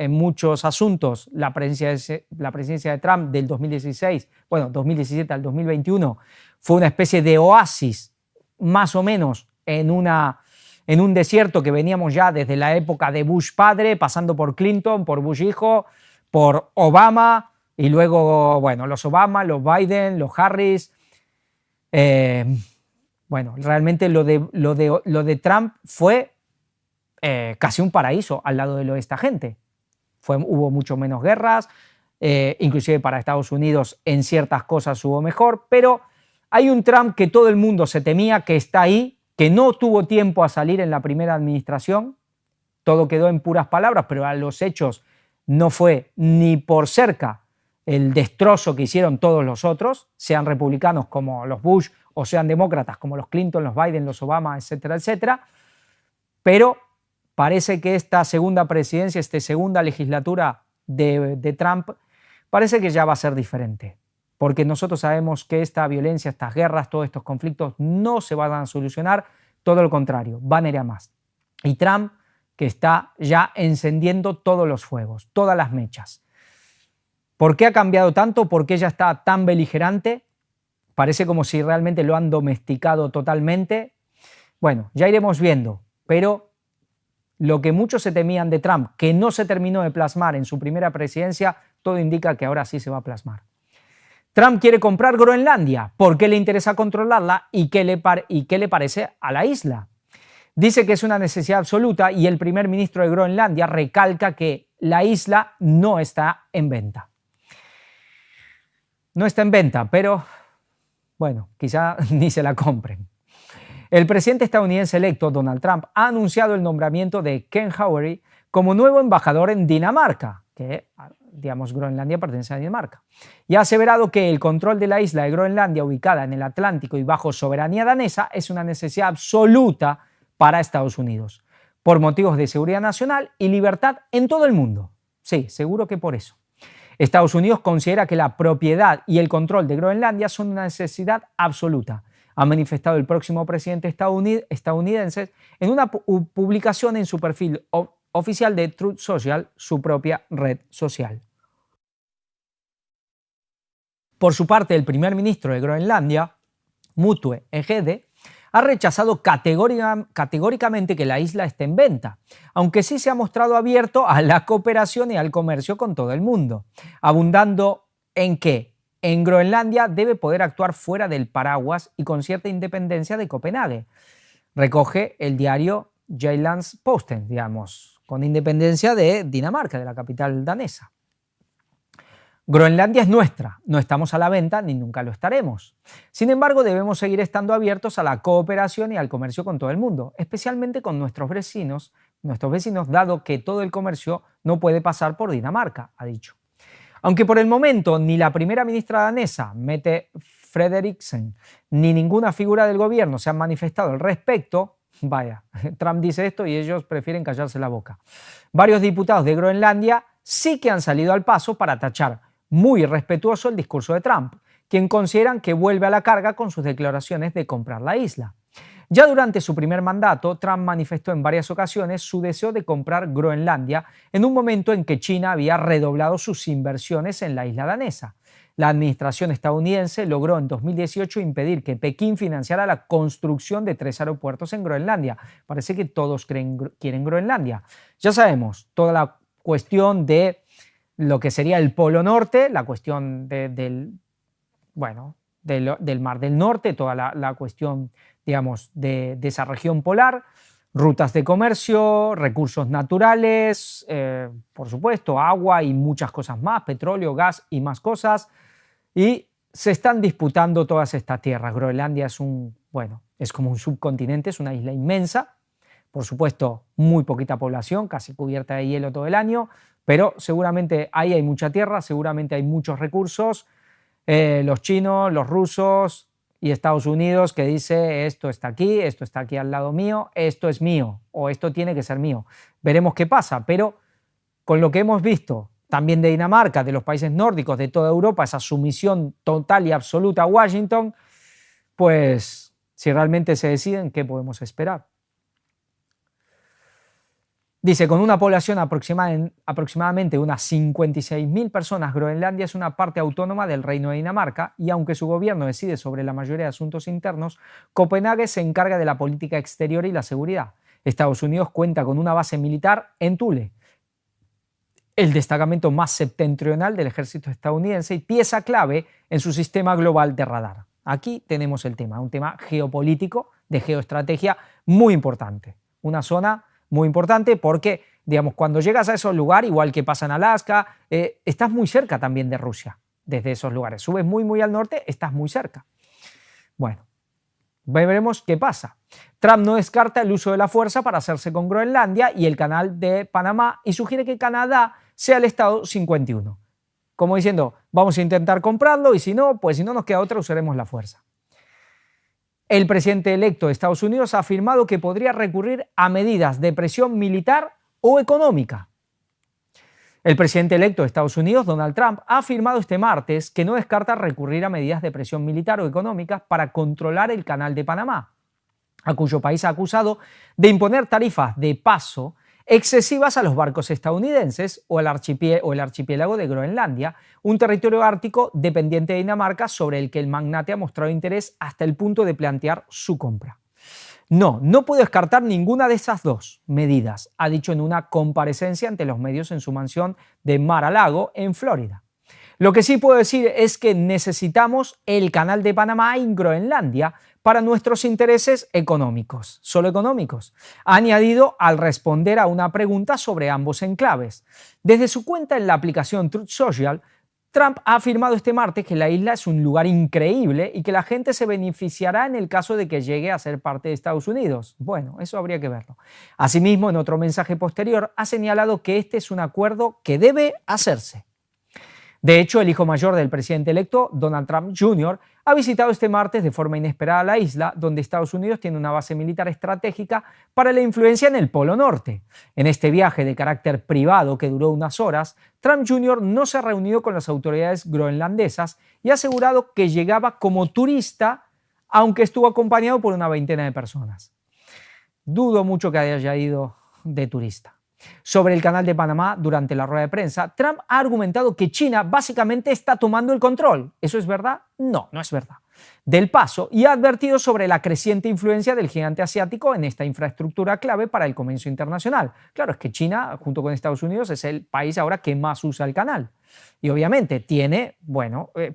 asuntos la presidencia de Trump del 2016, bueno, 2017 al 2021 fue una especie de oasis más o menos en un desierto que veníamos ya desde la época de Bush padre, pasando por Clinton, por Bush hijo, por Obama y luego, bueno, los Obama, los Biden, los Harris. Bueno, realmente lo de Trump fue casi un paraíso al lado de esta gente. Hubo mucho menos guerras, inclusive para Estados Unidos en ciertas cosas hubo mejor, pero hay un Trump que todo el mundo se temía, que está ahí, que no tuvo tiempo a salir en la primera administración, todo quedó en puras palabras, pero a los hechos no fue ni por cerca el destrozo que hicieron todos los otros, sean republicanos como los Bush o sean demócratas como los Clinton, los Biden, los Obama, etcétera, etcétera. Pero parece que esta segunda presidencia, esta segunda legislatura de Trump, parece que ya va a ser diferente. Porque nosotros sabemos que esta violencia, estas guerras, todos estos conflictos no se van a solucionar, todo lo contrario, van a ir a más. Y Trump que está ya encendiendo todos los fuegos, todas las mechas. ¿Por qué ha cambiado tanto? ¿Por qué ella está tan beligerante? Parece como si realmente lo han domesticado totalmente. Bueno, ya iremos viendo, pero lo que muchos se temían de Trump, que no se terminó de plasmar en su primera presidencia, todo indica que ahora sí se va a plasmar. Trump quiere comprar Groenlandia. ¿Por qué le interesa controlarla y qué le parece a la isla? Dice que es una necesidad absoluta y el primer ministro de Groenlandia recalca que la isla no está en venta. No está en venta, pero bueno, quizá ni se la compren. El presidente estadounidense electo, Donald Trump, ha anunciado el nombramiento de Ken Howery como nuevo embajador en Dinamarca, que, digamos, Groenlandia pertenece a Dinamarca, y ha aseverado que el control de la isla de Groenlandia, ubicada en el Atlántico y bajo soberanía danesa, es una necesidad absoluta para Estados Unidos, por motivos de seguridad nacional y libertad en todo el mundo. Sí, seguro que por eso. Estados Unidos considera que la propiedad y el control de Groenlandia son una necesidad absoluta, ha manifestado el próximo presidente estadounidense en una publicación en su perfil oficial de Truth Social, su propia red social. Por su parte, el primer ministro de Groenlandia, Mutue Egede, ha rechazado categóricamente que la isla esté en venta, aunque sí se ha mostrado abierto a la cooperación y al comercio con todo el mundo, abundando en que en Groenlandia debe poder actuar fuera del paraguas y con cierta independencia de Copenhague. Recoge el diario Jyllands-Posten, digamos, con independencia de Dinamarca, de la capital danesa. Groenlandia es nuestra, no estamos a la venta ni nunca lo estaremos. Sin embargo, debemos seguir estando abiertos a la cooperación y al comercio con todo el mundo, especialmente con nuestros vecinos, dado que todo el comercio no puede pasar por Dinamarca, ha dicho. Aunque por el momento ni la primera ministra danesa, Mette Frederiksen, ni ninguna figura del gobierno se han manifestado al respecto, vaya, Trump dice esto y ellos prefieren callarse la boca. Varios diputados de Groenlandia sí que han salido al paso para tachar muy irrespetuoso el discurso de Trump, quien consideran que vuelve a la carga con sus declaraciones de comprar la isla. Ya durante su primer mandato, Trump manifestó en varias ocasiones su deseo de comprar Groenlandia en un momento en que China había redoblado sus inversiones en la isla danesa. La administración estadounidense logró en 2018 impedir que Pekín financiara la construcción de 3 aeropuertos en Groenlandia. Parece que todos quieren Groenlandia. Ya sabemos, toda la cuestión de lo que sería el Polo Norte, la cuestión del Mar del Norte, toda la cuestión, digamos, de esa región polar, rutas de comercio, recursos naturales, por supuesto, agua y muchas cosas más, petróleo, gas y más cosas, y se están disputando todas estas tierras. Groenlandia es como un subcontinente, es una isla inmensa, por supuesto, muy poquita población, casi cubierta de hielo todo el año, pero seguramente ahí hay mucha tierra, seguramente hay muchos recursos. Los chinos, los rusos y Estados Unidos que dice esto está aquí al lado mío, esto es mío o esto tiene que ser mío. Veremos qué pasa, pero con lo que hemos visto también de Dinamarca, de los países nórdicos, de toda Europa, esa sumisión total y absoluta a Washington, pues si realmente se deciden, ¿qué podemos esperar? Dice, con una población aproximadamente unas 56.000 personas, Groenlandia es una parte autónoma del Reino de Dinamarca y aunque su gobierno decide sobre la mayoría de asuntos internos, Copenhague se encarga de la política exterior y la seguridad. Estados Unidos cuenta con una base militar en Thule, el destacamento más septentrional del ejército estadounidense y pieza clave en su sistema global de radar. Aquí tenemos el tema, un tema geopolítico, de geoestrategia muy importante. Una zona muy importante porque, digamos, cuando llegas a esos lugares, igual que pasa en Alaska, estás muy cerca también de Rusia, desde esos lugares. Subes muy al norte, estás muy cerca. Bueno, veremos qué pasa. Trump no descarta el uso de la fuerza para hacerse con Groenlandia y el canal de Panamá y sugiere que Canadá sea el estado 51. Como diciendo, vamos a intentar comprarlo y si no, pues si no nos queda otra, usaremos la fuerza. El presidente electo de Estados Unidos ha afirmado que podría recurrir a medidas de presión militar o económica. El presidente electo de Estados Unidos, Donald Trump, ha afirmado este martes que no descarta recurrir a medidas de presión militar o económicas para controlar el canal de Panamá, a cuyo país ha acusado de imponer tarifas de paso excesivas a los barcos estadounidenses o el archipiélago de Groenlandia, un territorio ártico dependiente de Dinamarca sobre el que el magnate ha mostrado interés hasta el punto de plantear su compra. No puedo descartar ninguna de esas dos medidas, ha dicho en una comparecencia ante los medios en su mansión de Mar-a-Lago, en Florida. Lo que sí puedo decir es que necesitamos el Canal de Panamá en Groenlandia para nuestros intereses económicos, solo económicos, ha añadido al responder a una pregunta sobre ambos enclaves. Desde su cuenta en la aplicación Truth Social, Trump ha afirmado este martes que la isla es un lugar increíble y que la gente se beneficiará en el caso de que llegue a ser parte de Estados Unidos. Bueno, eso habría que verlo. Asimismo, en otro mensaje posterior, ha señalado que este es un acuerdo que debe hacerse. De hecho, el hijo mayor del presidente electo, Donald Trump Jr., ha visitado este martes de forma inesperada la isla, donde Estados Unidos tiene una base militar estratégica para la influencia en el Polo Norte. En este viaje de carácter privado que duró unas horas, Trump Jr. no se ha reunido con las autoridades groenlandesas y ha asegurado que llegaba como turista, aunque estuvo acompañado por una veintena de personas. Dudo mucho que haya ido de turista. Sobre el Canal de Panamá, durante la rueda de prensa, Trump ha argumentado que China básicamente está tomando el control. ¿Eso es verdad? No es verdad. Del paso, y ha advertido sobre la creciente influencia del gigante asiático en esta infraestructura clave para el comercio internacional. Claro, es que China, junto con Estados Unidos, es el país ahora que más usa el canal. Y obviamente tiene,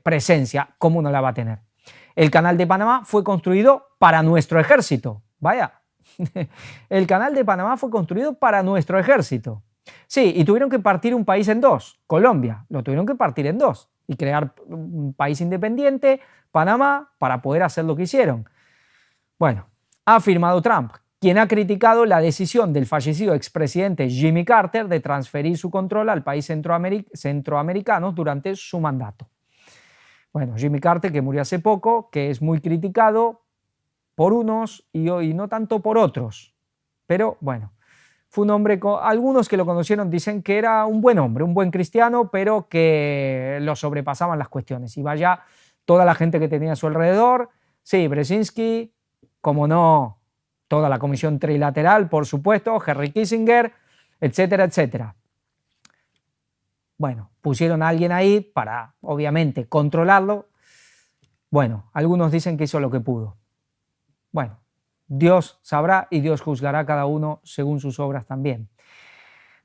presencia. ¿Cómo no la va a tener? El Canal de Panamá fue construido para nuestro ejército. Vaya. El Canal de Panamá fue construido para nuestro ejército. Sí, y tuvieron que partir un país en dos, Colombia, lo tuvieron que partir en dos y crear un país independiente, Panamá, para poder hacer lo que hicieron. Bueno, ha afirmado Trump, quien ha criticado la decisión del fallecido expresidente Jimmy Carter de transferir su control al país centroamericano durante su mandato. Bueno, Jimmy Carter, que murió hace poco, que es muy criticado por unos y no tanto por otros. Pero bueno, fue un hombre, algunos que lo conocieron dicen que era un buen hombre, un buen cristiano, pero que lo sobrepasaban las cuestiones. Y vaya toda la gente que tenía a su alrededor, sí, Brzezinski, como no, toda la comisión trilateral, por supuesto, Henry Kissinger, etcétera, etcétera. Bueno, pusieron a alguien ahí para, obviamente, controlarlo. Bueno, algunos dicen que hizo lo que pudo. Bueno, Dios sabrá y Dios juzgará a cada uno según sus obras también.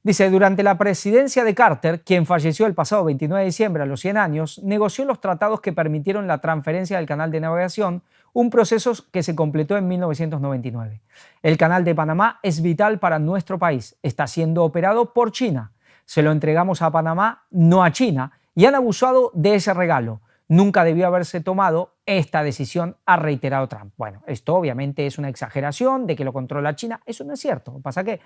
Dice, durante la presidencia de Carter, quien falleció el pasado 29 de diciembre a los 100 años, negoció los tratados que permitieron la transferencia del canal de navegación, un proceso que se completó en 1999. El Canal de Panamá es vital para nuestro país, está siendo operado por China. Se lo entregamos a Panamá, no a China, y han abusado de ese regalo. Nunca debió haberse tomado esta decisión, ha reiterado Trump. Bueno, esto obviamente es una exageración de que lo controla China. Eso no es cierto. Lo que pasa es que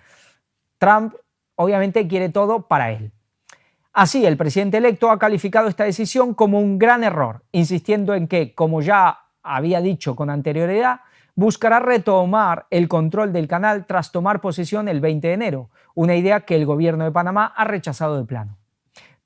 Trump obviamente quiere todo para él. Así, el presidente electo ha calificado esta decisión como un gran error, insistiendo en que, como ya había dicho con anterioridad, buscará retomar el control del canal tras tomar posesión el 20 de enero, una idea que el gobierno de Panamá ha rechazado de plano.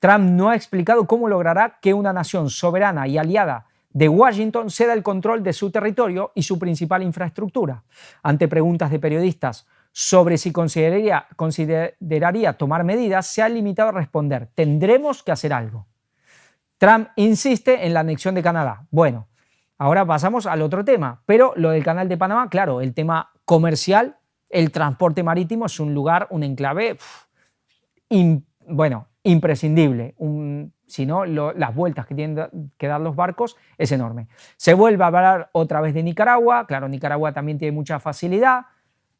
Trump no ha explicado cómo logrará que una nación soberana y aliada de Washington ceda el control de su territorio y su principal infraestructura. Ante preguntas de periodistas sobre si consideraría tomar medidas, se ha limitado a responder: tendremos que hacer algo. Trump insiste en la anexión de Canadá. Bueno, ahora pasamos al otro tema, pero lo del Canal de Panamá, claro, el tema comercial, el transporte marítimo es un lugar, un enclave, imprescindible. Si no, las vueltas que tienen que dar los barcos es enorme. Se vuelve a hablar otra vez de Nicaragua. Claro, Nicaragua también tiene mucha facilidad,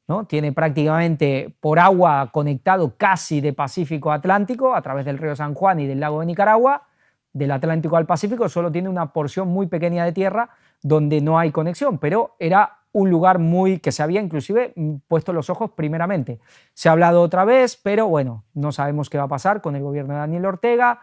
¿no? Tiene prácticamente por agua conectado casi de Pacífico a Atlántico a través del río San Juan y del lago de Nicaragua. Del Atlántico al Pacífico solo tiene una porción muy pequeña de tierra donde no hay conexión, pero era un lugar que se había inclusive puesto los ojos primeramente. Se ha hablado otra vez, pero bueno, no sabemos qué va a pasar con el gobierno de Daniel Ortega,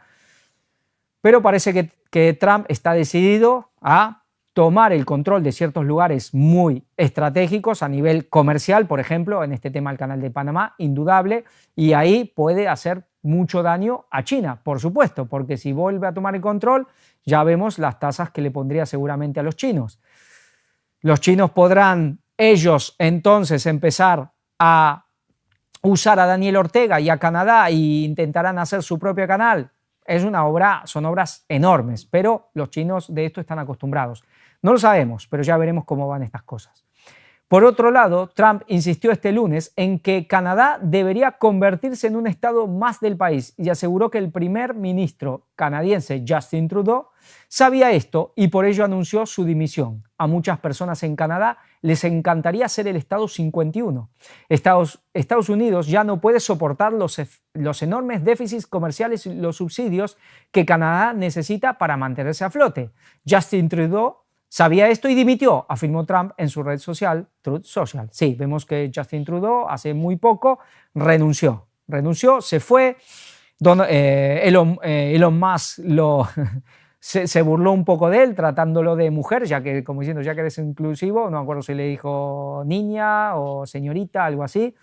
pero parece que Trump está decidido a tomar el control de ciertos lugares muy estratégicos a nivel comercial, por ejemplo, en este tema del Canal de Panamá, indudable, y ahí puede hacer mucho daño a China, por supuesto, porque si vuelve a tomar el control, ya vemos las tasas que le pondría seguramente a los chinos. Los chinos podrán ellos entonces empezar a usar a Daniel Ortega y a Canadá e intentarán hacer su propio canal. Son obras enormes, pero los chinos de esto están acostumbrados. No lo sabemos, pero ya veremos cómo van estas cosas. Por otro lado, Trump insistió este lunes en que Canadá debería convertirse en un estado más del país y aseguró que el primer ministro canadiense Justin Trudeau sabía esto y por ello anunció su dimisión. A muchas personas en Canadá les encantaría ser el estado 51. Estados Unidos ya no puede soportar los enormes déficits comerciales y los subsidios que Canadá necesita para mantenerse a flote. Justin Trudeau sabía esto y dimitió, afirmó Trump en su red social, Truth Social. Sí, vemos que Justin Trudeau hace muy poco renunció, se fue. Elon Musk se burló un poco de él, tratándolo de mujer, ya que, como diciendo, ya que eres inclusivo, no me acuerdo si le dijo niña o señorita, algo así.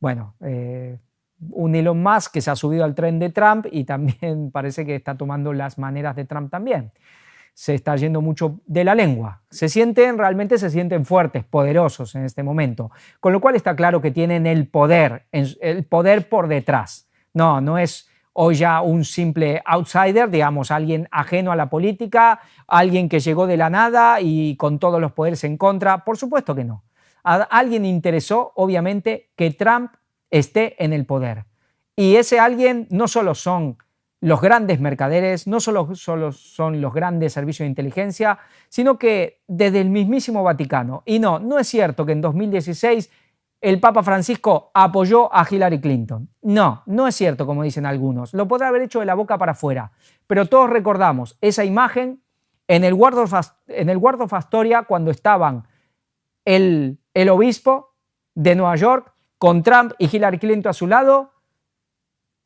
Bueno, un Elon Musk que se ha subido al tren de Trump y también parece que está tomando las maneras de Trump también. Se está yendo mucho de la lengua. Realmente se sienten fuertes, poderosos en este momento, con lo cual está claro que tienen el poder por detrás. No es hoy ya un simple outsider, digamos, alguien ajeno a la política, alguien que llegó de la nada y con todos los poderes en contra. Por supuesto que no. A alguien interesó, obviamente, que Trump esté en el poder. Y ese alguien no solo son los grandes mercaderes, no solo son los grandes servicios de inteligencia, sino que desde el mismísimo Vaticano. Y no es cierto que en 2016 el Papa Francisco apoyó a Hillary Clinton. No es cierto, como dicen algunos. Lo podrá haber hecho de la boca para afuera. Pero todos recordamos esa imagen en el Waldorf Astoria cuando estaban el obispo de Nueva York con Trump y Hillary Clinton a su lado,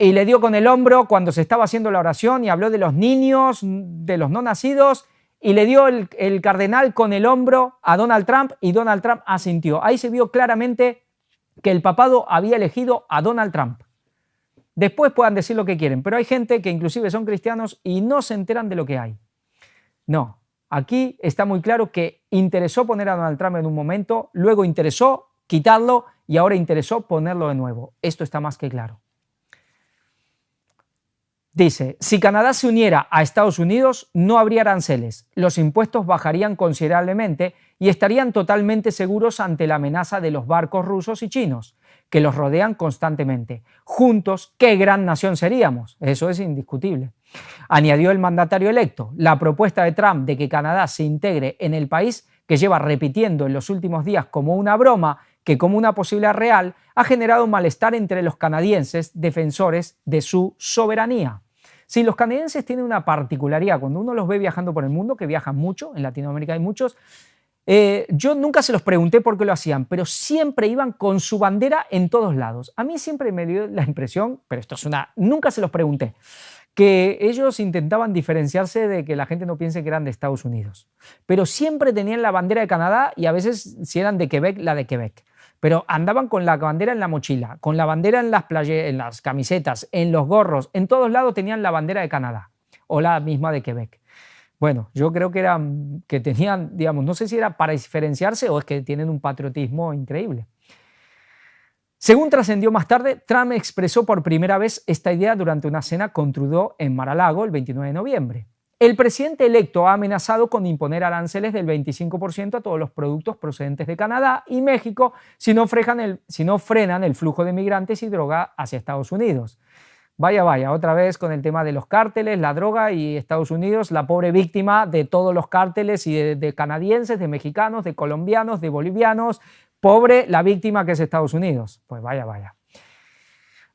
y le dio con el hombro cuando se estaba haciendo la oración y habló de los niños, de los no nacidos, y le dio el cardenal con el hombro a Donald Trump y Donald Trump asintió. Ahí se vio claramente que el papado había elegido a Donald Trump. Después puedan decir lo que quieren, pero hay gente que inclusive son cristianos y no se enteran de lo que hay. No, aquí está muy claro que interesó poner a Donald Trump en un momento, luego interesó quitarlo y ahora interesó ponerlo de nuevo. Esto está más que claro. Dice, si Canadá se uniera a Estados Unidos, no habría aranceles, los impuestos bajarían considerablemente y estarían totalmente seguros ante la amenaza de los barcos rusos y chinos, que los rodean constantemente. Juntos, ¿qué gran nación seríamos? Eso es indiscutible. Añadió el mandatario electo, la propuesta de Trump de que Canadá se integre en el país, que lleva repitiendo en los últimos días como una broma que como una posibilidad real, ha generado malestar entre los canadienses defensores de su soberanía. Si los canadienses tienen una particularidad, cuando uno los ve viajando por el mundo, que viajan mucho, en Latinoamérica hay muchos, yo nunca se los pregunté por qué lo hacían, pero siempre iban con su bandera en todos lados. A mí siempre me dio la impresión, pero nunca se los pregunté, que ellos intentaban diferenciarse de que la gente no piense que eran de Estados Unidos. Pero siempre tenían la bandera de Canadá y a veces, si eran de Quebec, la de Quebec. Pero andaban con la bandera en la mochila, con la bandera en las camisetas, en los gorros, en todos lados tenían la bandera de Canadá o la misma de Quebec. Bueno, yo creo que tenían, digamos, no sé si era para diferenciarse o es que tienen un patriotismo increíble. Según trascendió más tarde, Trump expresó por primera vez esta idea durante una cena con Trudeau en Mar-a-Lago el 29 de noviembre. El presidente electo ha amenazado con imponer aranceles del 25% a todos los productos procedentes de Canadá y México si no frenan el flujo de migrantes y droga hacia Estados Unidos. Vaya, otra vez con el tema de los cárteles, la droga y Estados Unidos, la pobre víctima de todos los cárteles y de canadienses, de mexicanos, de colombianos, de bolivianos. Pobre la víctima que es Estados Unidos. Pues vaya.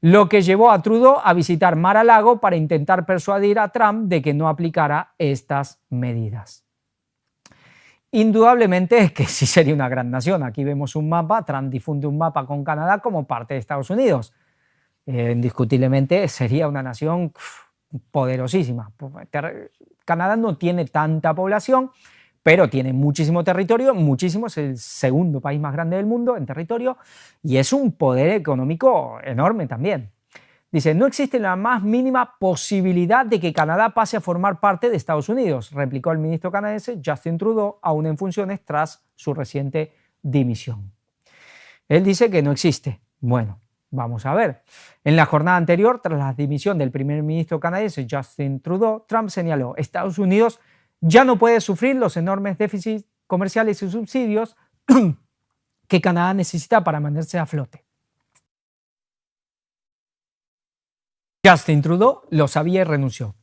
Lo que llevó a Trudeau a visitar Mar-a-Lago para intentar persuadir a Trump de que no aplicara estas medidas. Indudablemente es que sí sería una gran nación. Aquí vemos un mapa, Trump difunde un mapa con Canadá como parte de Estados Unidos. Indiscutiblemente sería una nación poderosísima. Canadá no tiene tanta población, pero tiene muchísimo territorio, es el segundo país más grande del mundo en territorio y es un poder económico enorme también. Dice, no existe la más mínima posibilidad de que Canadá pase a formar parte de Estados Unidos, replicó el ministro canadiense Justin Trudeau, aún en funciones tras su reciente dimisión. Él dice que no existe. Bueno, Vamos a ver. En la jornada anterior, tras la dimisión del primer ministro canadiense Justin Trudeau, Trump señaló: Estados Unidos ya no puede sufrir los enormes déficits comerciales y subsidios que Canadá necesita para mantenerse a flote. Justin Trudeau lo sabía y renunció.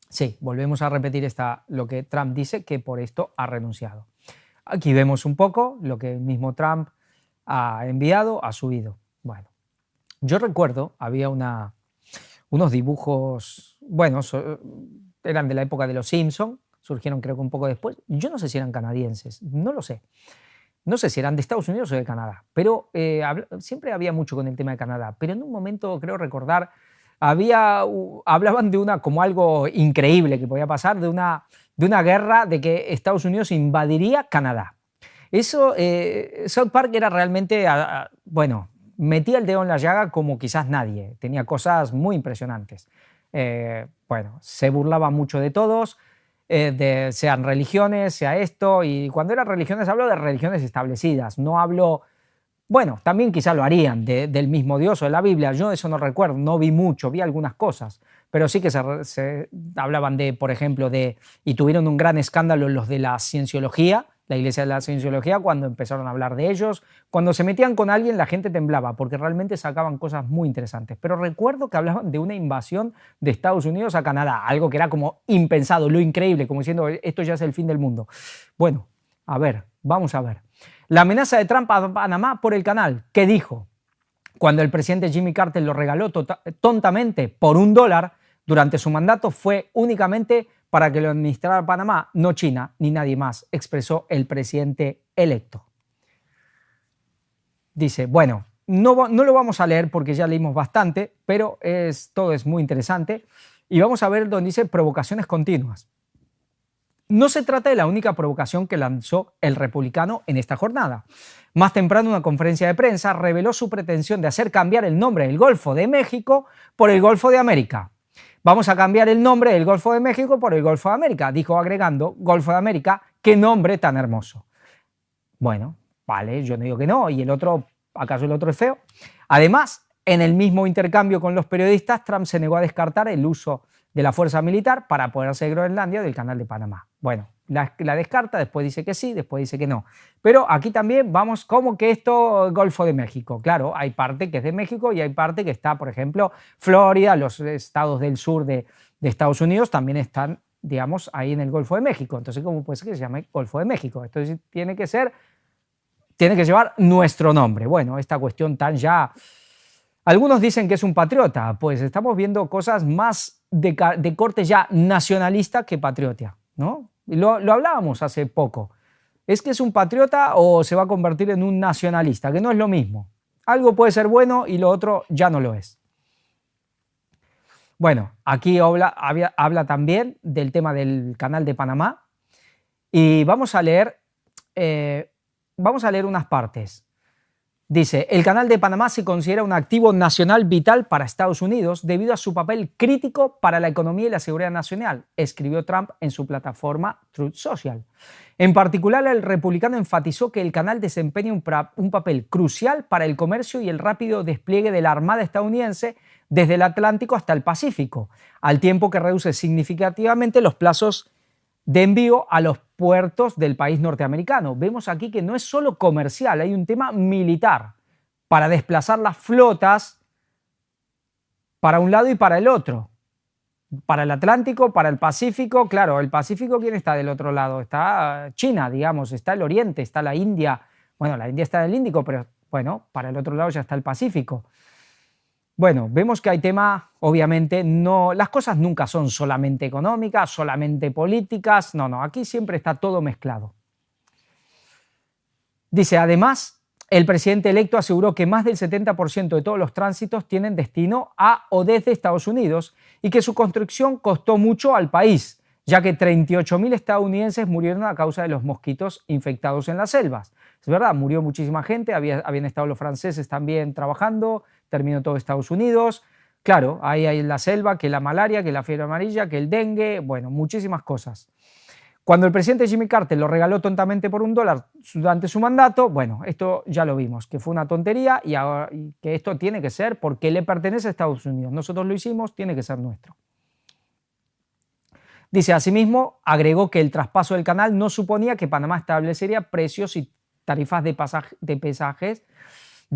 Sí, volvemos a repetir lo que Trump dice, que por esto ha renunciado. Aquí vemos un poco lo que el mismo Trump ha enviado, ha subido. Bueno, yo recuerdo, había unos dibujos, bueno, eran de la época de los Simpson, surgieron creo que un poco después. Yo no sé si eran canadienses, no lo sé. No sé si eran de Estados Unidos o de Canadá, pero siempre había mucho con el tema de Canadá. Pero en un momento, creo recordar, hablaban de como algo increíble que podía pasar, de una guerra, de que Estados Unidos invadiría Canadá. Eso, South Park era realmente, bueno, metía el dedo en la llaga como quizás nadie. Tenía cosas muy impresionantes. Bueno, se burlaba mucho de todos, sean religiones, sea esto, y cuando eran religiones hablo de religiones establecidas, no hablo, bueno, también quizá lo harían del mismo Dios o de la Biblia, yo eso no recuerdo, no vi mucho, vi algunas cosas, pero sí que se hablaban de, por ejemplo, y tuvieron un gran escándalo los de la cienciología, la iglesia de la cienciología, cuando empezaron a hablar de ellos. Cuando se metían con alguien la gente temblaba porque realmente sacaban cosas muy interesantes. Pero recuerdo que hablaban de una invasión de Estados Unidos a Canadá, algo que era como impensado, lo increíble, como diciendo esto ya es el fin del mundo. Bueno, a ver, vamos a ver. La amenaza de Trump a Panamá por el canal, ¿qué dijo? Cuando el presidente Jimmy Carter lo regaló tontamente por $1 durante su mandato, fue únicamente para que lo administrara Panamá, no China ni nadie más, expresó el presidente electo. Dice, bueno, no lo vamos a leer porque ya leímos bastante, pero todo es muy interesante. Y vamos a ver donde dice provocaciones continuas. No se trata de la única provocación que lanzó el republicano en esta jornada. Más temprano, una conferencia de prensa reveló su pretensión de hacer cambiar el nombre del Golfo de México por el Golfo de América. Vamos a cambiar el nombre del Golfo de México por el Golfo de América, dijo agregando, Golfo de América, qué nombre tan hermoso. Bueno, vale, yo no digo que no, y el otro, ¿acaso el otro es feo? Además, en el mismo intercambio con los periodistas, Trump se negó a descartar el uso de la fuerza militar para apoderarse de Groenlandia del Canal de Panamá. Bueno, la descarta, después dice que sí, después dice que no. Pero aquí también vamos, ¿cómo que esto Golfo de México? Claro, hay parte que es de México y hay parte que está, por ejemplo, Florida, los estados del sur de Estados Unidos también están, digamos, ahí en el Golfo de México. Entonces, ¿cómo puede ser que se llame Golfo de México? Esto tiene que llevar nuestro nombre. Bueno, esta cuestión tan ya... Algunos dicen que es un patriota, pues estamos viendo cosas más de corte ya nacionalista que patriota, ¿no? Y lo hablábamos hace poco. ¿Es que es un patriota o se va a convertir en un nacionalista? Que no es lo mismo. Algo puede ser bueno y lo otro ya no lo es. Bueno, aquí habla también del tema del Canal de Panamá y vamos a leer unas partes. Dice, el Canal de Panamá se considera un activo nacional vital para Estados Unidos debido a su papel crítico para la economía y la seguridad nacional, escribió Trump en su plataforma Truth Social. En particular, el republicano enfatizó que el canal desempeña un papel crucial para el comercio y el rápido despliegue de la Armada estadounidense desde el Atlántico hasta el Pacífico, al tiempo que reduce significativamente los plazos de envío a los puertos del país norteamericano. Vemos aquí que no es solo comercial, hay un tema militar para desplazar las flotas para un lado y para el otro. Para el Atlántico, para el Pacífico, claro, el Pacífico, ¿quién está del otro lado? Está China, digamos, está el Oriente, está la India. Bueno, la India está en el Índico, pero bueno, para el otro lado ya está el Pacífico. Bueno, vemos que hay tema, obviamente, las cosas nunca son solamente económicas, solamente políticas, no, aquí siempre está todo mezclado. Dice, además, el presidente electo aseguró que más del 70% de todos los tránsitos tienen destino a o desde Estados Unidos y que su construcción costó mucho al país, ya que 38.000 estadounidenses murieron a causa de los mosquitos infectados en las selvas. Es verdad, murió muchísima gente, habían estado los franceses también trabajando, terminó todo Estados Unidos. Claro, ahí hay la selva, que la malaria, que la fiebre amarilla, que el dengue, bueno, muchísimas cosas. Cuando el presidente Jimmy Carter lo regaló tontamente por $1 durante su mandato, bueno, esto ya lo vimos, que fue una tontería y que esto tiene que ser porque le pertenece a Estados Unidos. Nosotros lo hicimos, tiene que ser nuestro. Dice, asimismo, agregó que el traspaso del canal no suponía que Panamá establecería precios y tarifas de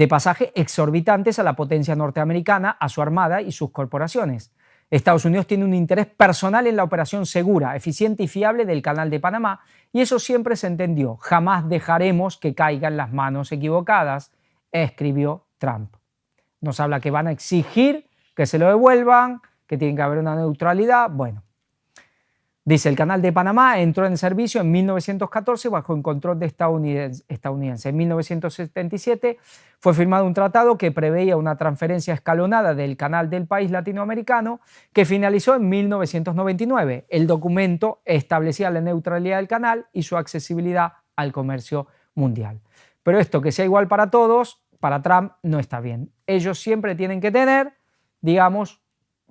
pasaje exorbitantes a la potencia norteamericana, a su armada y sus corporaciones. Estados Unidos tiene un interés personal en la operación segura, eficiente y fiable del Canal de Panamá, y eso siempre se entendió. Jamás dejaremos que caiga en las manos equivocadas, escribió Trump. Nos habla que van a exigir que se lo devuelvan, que tiene que haber una neutralidad. Bueno, dice, el Canal de Panamá entró en servicio en 1914 bajo el control de estadounidense. En 1977 fue firmado un tratado que preveía una transferencia escalonada del canal del país latinoamericano que finalizó en 1999. El documento establecía la neutralidad del canal y su accesibilidad al comercio mundial. Pero esto que sea igual para todos, para Trump no está bien. Ellos siempre tienen que tener, digamos,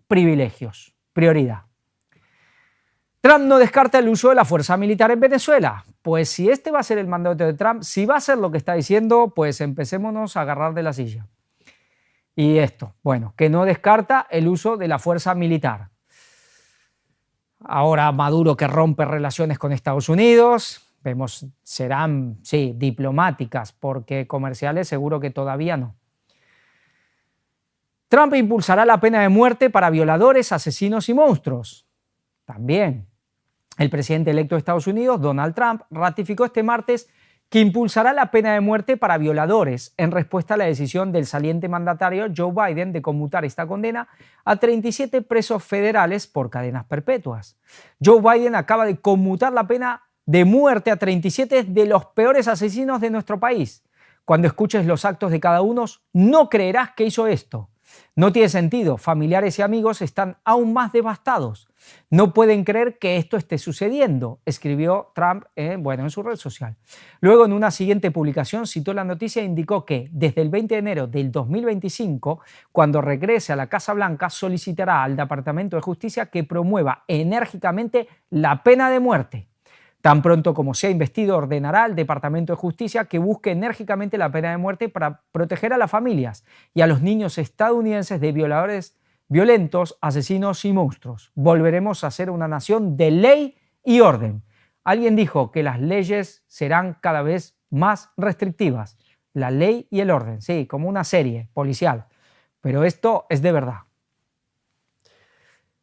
privilegios, prioridad. Trump no descarta el uso de la fuerza militar en Venezuela. Pues si este va a ser el mandato de Trump, si va a ser lo que está diciendo, pues empecémonos a agarrar de la silla. Y esto, bueno, que no descarta el uso de la fuerza militar. Ahora Maduro que rompe relaciones con Estados Unidos, vemos, serán, sí, diplomáticas, porque comerciales seguro que todavía no. Trump impulsará la pena de muerte para violadores, asesinos y monstruos. También. El presidente electo de Estados Unidos, Donald Trump, ratificó este martes que impulsará la pena de muerte para violadores en respuesta a la decisión del saliente mandatario Joe Biden de conmutar esta condena a 37 presos federales por cadenas perpetuas. Joe Biden acaba de conmutar la pena de muerte a 37 de los peores asesinos de nuestro país. Cuando escuches los actos de cada uno, no creerás que hizo esto. No tiene sentido, familiares y amigos están aún más devastados. No pueden creer que esto esté sucediendo, escribió Trump en su red social. Luego, en una siguiente publicación, citó la noticia e indicó que desde el 20 de enero del 2025, cuando regrese a la Casa Blanca, solicitará al Departamento de Justicia que promueva enérgicamente la pena de muerte. Tan pronto como sea investido, ordenará al Departamento de Justicia que busque enérgicamente la pena de muerte para proteger a las familias y a los niños estadounidenses de violadores violentos, asesinos y monstruos. Volveremos a ser una nación de ley y orden. Alguien dijo que las leyes serán cada vez más restrictivas. La ley y el orden, sí, como una serie policial. Pero esto es de verdad.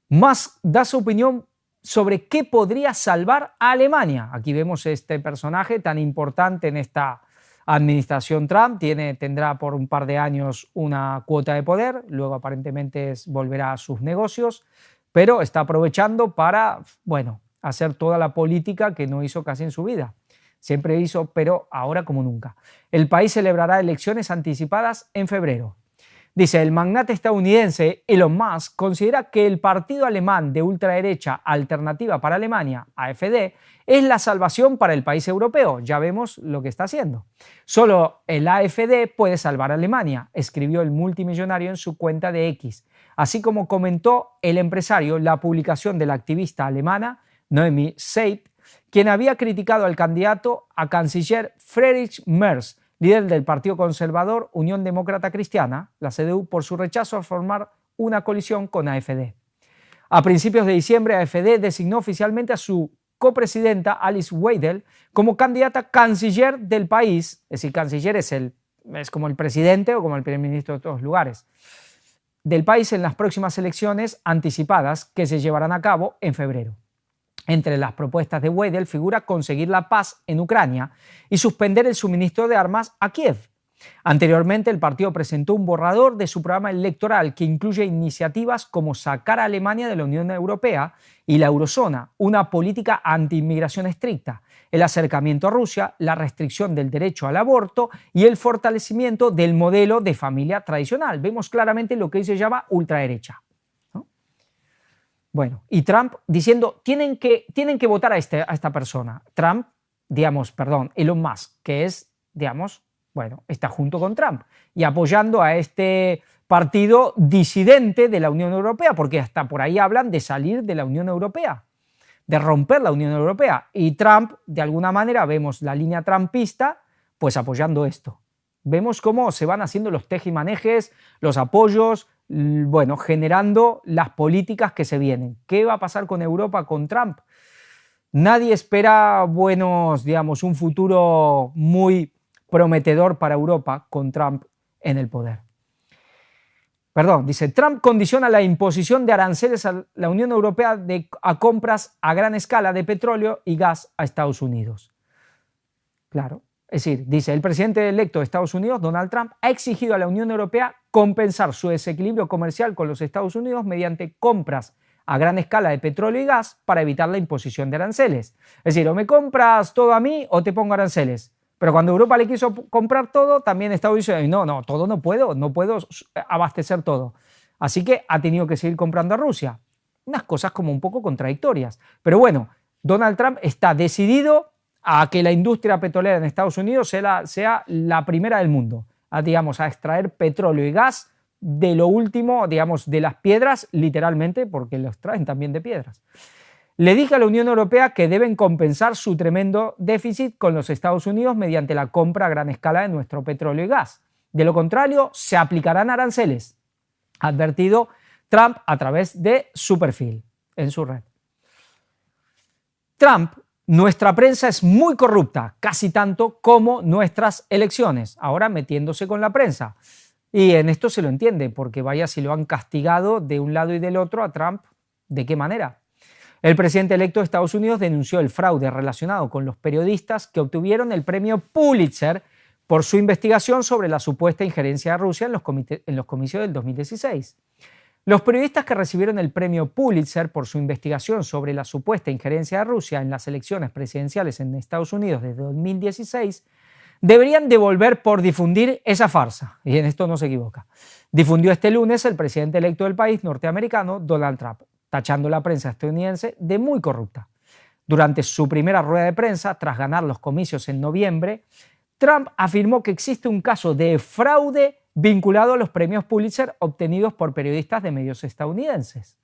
Musk da su opinión sobre qué podría salvar a Alemania. Aquí vemos este personaje tan importante en esta administración Trump. Tendrá por un par de años una cuota de poder, luego aparentemente volverá a sus negocios, pero está aprovechando para, bueno, hacer toda la política que no hizo casi en su vida. Siempre hizo, pero ahora como nunca. El país celebrará elecciones anticipadas en febrero. Dice, el magnate estadounidense Elon Musk considera que el partido alemán de ultraderecha Alternativa para Alemania, AfD, es la salvación para el país europeo. Ya vemos lo que está haciendo. Solo el AfD puede salvar a Alemania, escribió el multimillonario en su cuenta de X. Así como comentó el empresario la publicación de la activista alemana Noemi Seip, quien había criticado al candidato a canciller Friedrich Merz, líder del Partido Conservador Unión Demócrata Cristiana, la CDU, por su rechazo a formar una coalición con AfD. A principios de diciembre, AfD designó oficialmente a su copresidenta Alice Weidel como candidata canciller del país, es decir, canciller es como el presidente o como el primer ministro de todos los lugares, del país en las próximas elecciones anticipadas que se llevarán a cabo en febrero. Entre las propuestas de Weidel figura conseguir la paz en Ucrania y suspender el suministro de armas a Kiev. Anteriormente, el partido presentó un borrador de su programa electoral que incluye iniciativas como sacar a Alemania de la Unión Europea y la eurozona, una política anti-inmigración estricta, el acercamiento a Rusia, la restricción del derecho al aborto y el fortalecimiento del modelo de familia tradicional. Vemos claramente lo que hoy se llama ultraderecha. Bueno, y Trump diciendo, tienen que votar a esta persona. Trump, Elon Musk, que es, está junto con Trump y apoyando a este partido disidente de la Unión Europea, porque hasta por ahí hablan de salir de la Unión Europea. de romper la Unión Europea. Y Trump, de alguna manera, vemos la línea trumpista pues apoyando esto. Vemos cómo se van haciendo los tejimanejes, los apoyos, bueno, generando las políticas que se vienen. ¿Qué va a pasar con Europa con Trump? Nadie espera digamos, un futuro muy prometedor para Europa con Trump en el poder. Perdón, dice, Trump condiciona la imposición de aranceles a la Unión Europea a compras a gran escala de petróleo y gas a Estados Unidos. Claro, es decir, dice, el presidente electo de Estados Unidos, Donald Trump, ha exigido a la Unión Europea compensar su desequilibrio comercial con los Estados Unidos mediante compras a gran escala de petróleo y gas para evitar la imposición de aranceles. Es decir, o me compras todo a mí o te pongo aranceles. Pero cuando Europa le quiso comprar todo, también Estados Unidos dice, no, todo no puedo abastecer todo. Así que ha tenido que seguir comprando a Rusia. Unas cosas como un poco contradictorias. Pero bueno, Donald Trump está decidido a que la industria petrolera en Estados Unidos sea la primera del mundo, digamos, a extraer petróleo y gas de lo último, digamos, de las piedras, literalmente, porque los traen también de piedras. Le dije a la Unión Europea que deben compensar su tremendo déficit con los Estados Unidos mediante la compra a gran escala de nuestro petróleo y gas. De lo contrario, se aplicarán aranceles, ha advertido Trump a través de su perfil en su red. Trump, nuestra prensa es muy corrupta, casi tanto como nuestras elecciones, ahora metiéndose con la prensa. Y en esto se lo entiende, porque vaya si lo han castigado de un lado y del otro a Trump, ¿de qué manera? El presidente electo de Estados Unidos denunció el fraude relacionado con los periodistas que obtuvieron el premio Pulitzer por su investigación sobre la supuesta injerencia de Rusia en los comicios del 2016. Los periodistas que recibieron el premio Pulitzer por su investigación sobre la supuesta injerencia de Rusia en las elecciones presidenciales en Estados Unidos desde 2016 deberían devolver por difundir esa farsa, y en esto no se equivoca. Difundió este lunes el presidente electo del país norteamericano, Donald Trump, tachando la prensa estadounidense de muy corrupta. Durante su primera rueda de prensa, tras ganar los comicios en noviembre, Trump afirmó que existe un caso de fraude vinculado a los premios Pulitzer obtenidos por periodistas de medios estadounidenses.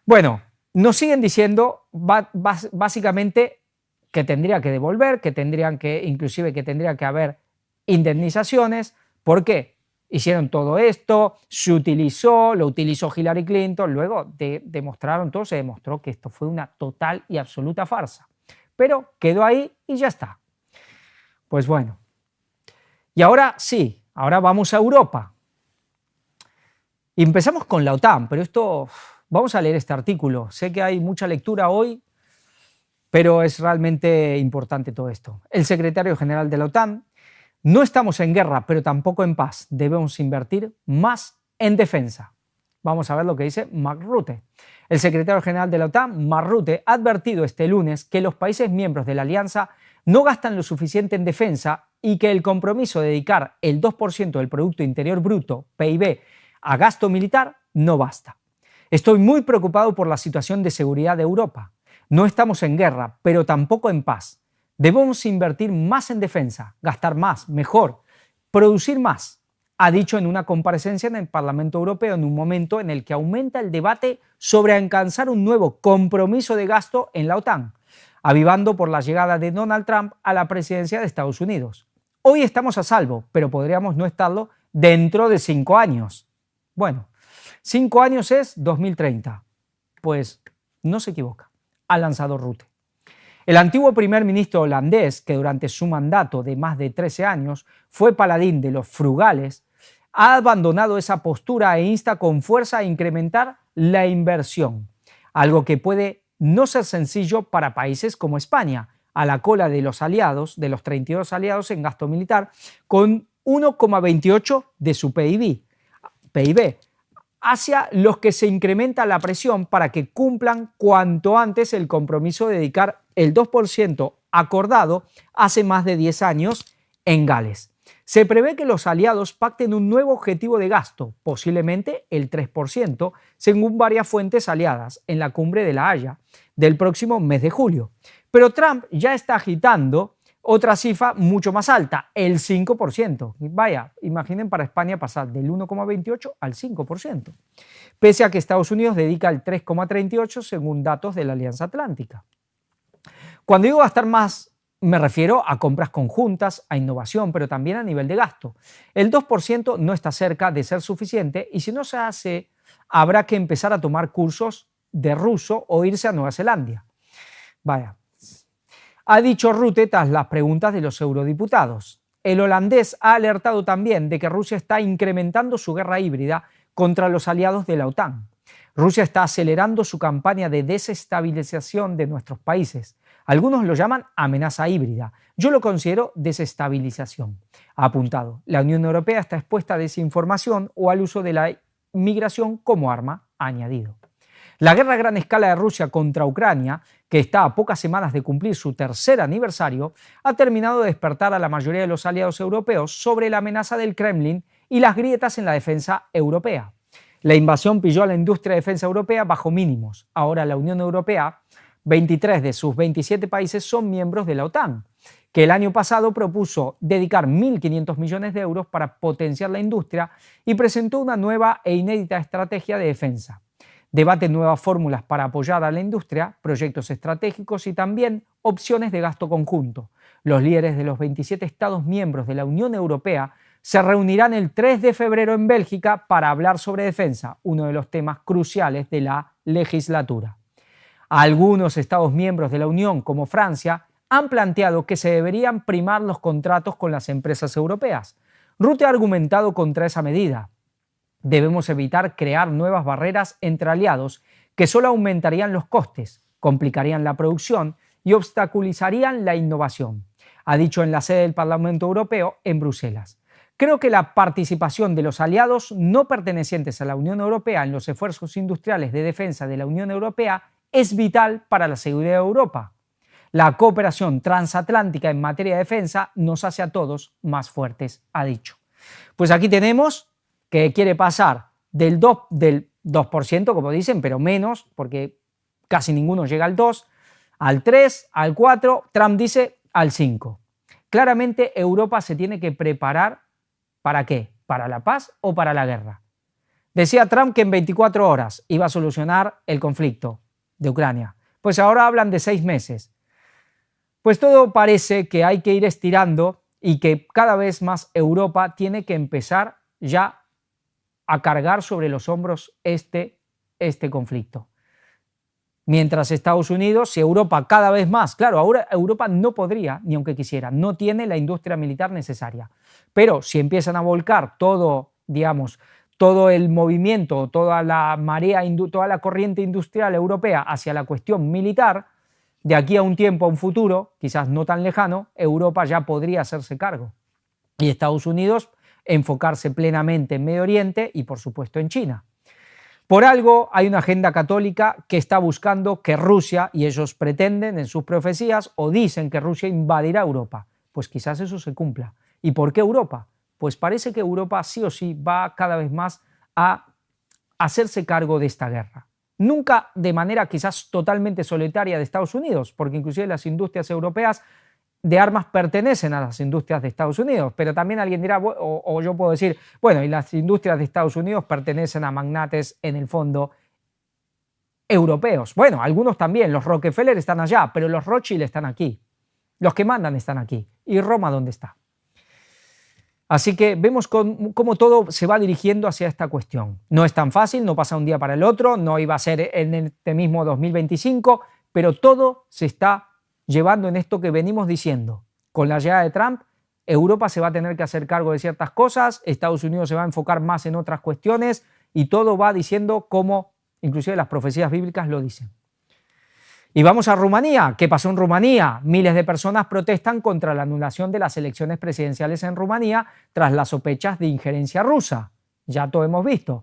Bueno, nos siguen diciendo básicamente que tendría que devolver, que tendría que haber indemnizaciones. ¿Por qué? Hicieron todo esto, lo utilizó Hillary Clinton, luego se demostró que esto fue una total y absoluta farsa. Pero quedó ahí y ya está. Pues bueno. Y ahora sí, ahora vamos a Europa. Y empezamos con la OTAN, pero vamos a leer este artículo. Sé que hay mucha lectura hoy, pero es realmente importante todo esto. El secretario general de la OTAN: no estamos en guerra, pero tampoco en paz. Debemos invertir más en defensa. Vamos a ver lo que dice Mark Rutte. El secretario general de la OTAN, Mark Rutte, ha advertido este lunes que los países miembros de la alianza no gastan lo suficiente en defensa y que el compromiso de dedicar el 2% del Producto Interior Bruto, PIB, a gasto militar no basta. Estoy muy preocupado por la situación de seguridad de Europa. No estamos en guerra, pero tampoco en paz. Debemos invertir más en defensa, gastar más, mejor, producir más, ha dicho en una comparecencia en el Parlamento Europeo en un momento en el que aumenta el debate sobre alcanzar un nuevo compromiso de gasto en la OTAN, avivando por la llegada de Donald Trump a la presidencia de Estados Unidos. Hoy estamos a salvo, pero podríamos no estarlo dentro de 5 años. Bueno, 5 años es 2030. Pues no se equivoca, ha lanzado Rutte. El antiguo primer ministro holandés, que durante su mandato de más de 13 años fue paladín de los frugales, ha abandonado esa postura e insta con fuerza a incrementar la inversión, algo que puede no ser sencillo para países como España, a la cola de los 32 aliados en gasto militar, con 1,28 de su PIB, hacia los que se incrementa la presión para que cumplan cuanto antes el compromiso de dedicar el 2% acordado hace más de 10 años en Gales. Se prevé que los aliados pacten un nuevo objetivo de gasto, posiblemente el 3%, según varias fuentes aliadas, en la cumbre de La Haya del próximo mes de julio. Pero Trump ya está agitando Otra cifra mucho más alta, el 5%. Vaya, imaginen para España pasar del 1,28 al 5%, pese a que Estados Unidos dedica el 3,38 según datos de la Alianza Atlántica. Cuando digo gastar más, me refiero a compras conjuntas, a innovación, pero también a nivel de gasto. El 2% no está cerca de ser suficiente y si no se hace, habrá que empezar a tomar cursos de ruso o irse a Nueva Zelanda. Vaya. Ha dicho Rutte tras las preguntas de los eurodiputados. El holandés ha alertado también de que Rusia está incrementando su guerra híbrida contra los aliados de la OTAN. Rusia está acelerando su campaña de desestabilización de nuestros países. Algunos lo llaman amenaza híbrida. Yo lo considero desestabilización. Ha apuntado, la Unión Europea está expuesta a desinformación o al uso de la migración como arma, ha añadido. La guerra a gran escala de Rusia contra Ucrania, que está a pocas semanas de cumplir su tercer aniversario, ha terminado de despertar a la mayoría de los aliados europeos sobre la amenaza del Kremlin y las grietas en la defensa europea. La invasión pilló a la industria de defensa europea bajo mínimos. Ahora la Unión Europea, 23 de sus 27 países son miembros de la OTAN, que el año pasado propuso dedicar 1.500 millones de euros para potenciar la industria y presentó una nueva e inédita estrategia de defensa. Debate nuevas fórmulas para apoyar a la industria, proyectos estratégicos y también opciones de gasto conjunto. Los líderes de los 27 Estados miembros de la Unión Europea se reunirán el 3 de febrero en Bélgica para hablar sobre defensa, uno de los temas cruciales de la legislatura. Algunos Estados miembros de la Unión, como Francia, han planteado que se deberían primar los contratos con las empresas europeas. Rutte ha argumentado contra esa medida. Debemos evitar crear nuevas barreras entre aliados que solo aumentarían los costes, complicarían la producción y obstaculizarían la innovación, ha dicho en la sede del Parlamento Europeo en Bruselas. Creo que la participación de los aliados no pertenecientes a la Unión Europea en los esfuerzos industriales de defensa de la Unión Europea es vital para la seguridad de Europa. La cooperación transatlántica en materia de defensa nos hace a todos más fuertes, ha dicho. Pues aquí tenemos que quiere pasar del 2%, como dicen, pero menos, porque casi ninguno llega al 2%, al 3%, al 4%, Trump dice al 5%. Claramente Europa se tiene que preparar, ¿para qué? ¿Para la paz o para la guerra? Decía Trump que en 24 horas iba a solucionar el conflicto de Ucrania. Pues ahora hablan de 6 meses. Pues todo parece que hay que ir estirando y que cada vez más Europa tiene que empezar ya a cargar sobre los hombros este conflicto. Mientras Estados Unidos y Europa cada vez más, claro, ahora Europa no podría, ni aunque quisiera, no tiene la industria militar necesaria. Pero si empiezan a volcar todo, digamos, todo el movimiento, toda la marea, toda la corriente industrial europea hacia la cuestión militar, de aquí a un tiempo, a un futuro, quizás no tan lejano, Europa ya podría hacerse cargo. Y Estados Unidos enfocarse plenamente en Medio Oriente y, por supuesto, en China. Por algo hay una agenda católica que está buscando que Rusia, y ellos pretenden en sus profecías o dicen que Rusia invadirá Europa. Pues quizás eso se cumpla. ¿Y por qué Europa? Pues parece que Europa sí o sí va cada vez más a hacerse cargo de esta guerra. Nunca de manera quizás totalmente solitaria de Estados Unidos, porque inclusive las industrias europeas de armas pertenecen a las industrias de Estados Unidos, pero también alguien dirá, o yo puedo decir, bueno, y las industrias de Estados Unidos pertenecen a magnates en el fondo europeos. Bueno, algunos también, los Rockefeller están allá, pero los Rothschild están aquí, los que mandan están aquí. ¿Y Roma dónde está? Así que vemos cómo todo se va dirigiendo hacia esta cuestión. No es tan fácil, no pasa un día para el otro, no iba a ser en este mismo 2025, pero todo se está llevando en esto que venimos diciendo. Con la llegada de Trump, Europa se va a tener que hacer cargo de ciertas cosas, Estados Unidos se va a enfocar más en otras cuestiones y todo va diciendo como inclusive las profecías bíblicas lo dicen. Y vamos a Rumanía. ¿Qué pasó en Rumanía? Miles de personas protestan contra la anulación de las elecciones presidenciales en Rumanía tras las sospechas de injerencia rusa. Ya todo hemos visto.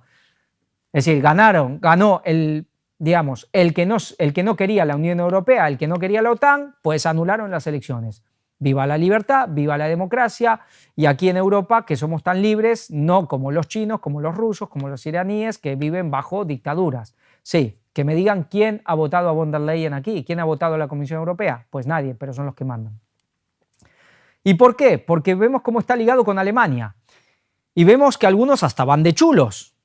Es decir, ganó el que no quería la Unión Europea, el que no quería la OTAN, pues anularon las elecciones. Viva la libertad, viva la democracia, y aquí en Europa, que somos tan libres, no como los chinos, como los rusos, como los iraníes, que viven bajo dictaduras. Sí, que me digan quién ha votado a von der Leyen aquí, quién ha votado a la Comisión Europea, pues nadie, pero son los que mandan. ¿Y por qué? Porque vemos cómo está ligado con Alemania. Y vemos que algunos hasta van de chulos.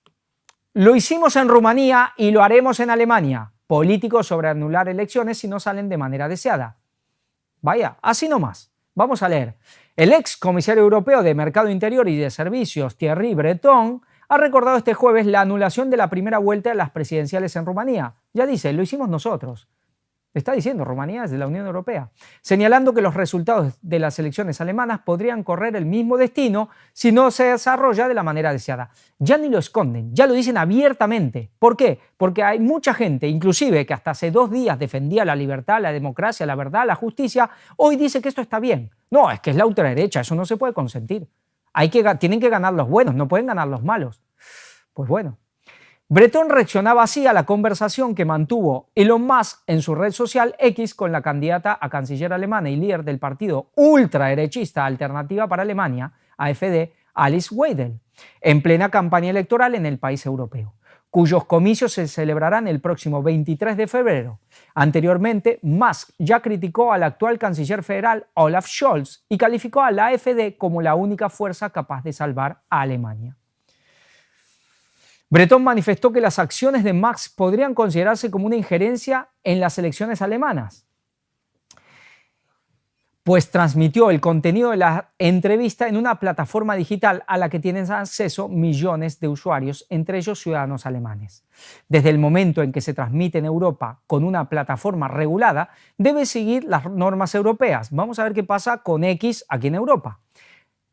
Lo hicimos en Rumanía y lo haremos en Alemania. Políticos sobre anular elecciones si no salen de manera deseada. Vaya, así nomás. Vamos a leer. El ex comisario europeo de Mercado Interior y de Servicios, Thierry Breton, ha recordado este jueves la anulación de la primera vuelta de las presidenciales en Rumanía. Ya dice, lo hicimos nosotros. Está diciendo, Rumanía es de la Unión Europea, señalando que los resultados de las elecciones alemanas podrían correr el mismo destino si no se desarrolla de la manera deseada. Ya ni lo esconden, ya lo dicen abiertamente. ¿Por qué? Porque hay mucha gente, inclusive que hasta hace 2 días defendía la libertad, la democracia, la verdad, la justicia, hoy dice que esto está bien. No, es que es la ultraderecha, eso no se puede consentir. Tienen que ganar los buenos, no pueden ganar los malos. Pues bueno. Breton reaccionaba así a la conversación que mantuvo Elon Musk en su red social X con la candidata a canciller alemana y líder del partido ultraderechista Alternativa para Alemania, AfD, Alice Weidel, en plena campaña electoral en el país europeo, cuyos comicios se celebrarán el próximo 23 de febrero. Anteriormente, Musk ya criticó al actual canciller federal Olaf Scholz y calificó a la AfD como la única fuerza capaz de salvar a Alemania. Breton manifestó que las acciones de Musk podrían considerarse como una injerencia en las elecciones alemanas, pues transmitió el contenido de la entrevista en una plataforma digital a la que tienen acceso millones de usuarios, entre ellos ciudadanos alemanes. Desde el momento en que se transmite en Europa con una plataforma regulada, debe seguir las normas europeas. Vamos a ver qué pasa con X aquí en Europa,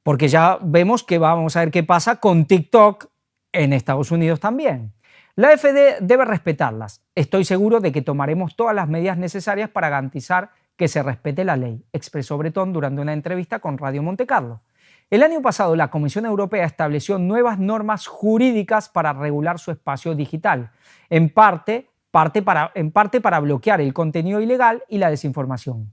porque ya vemos que vamos a ver qué pasa con TikTok en Estados Unidos también. La AfD debe respetarlas. Estoy seguro de que tomaremos todas las medidas necesarias para garantizar que se respete la ley, expresó Breton durante una entrevista con Radio Montecarlo. El año pasado, la Comisión Europea estableció nuevas normas jurídicas para regular su espacio digital, en parte para bloquear el contenido ilegal y la desinformación.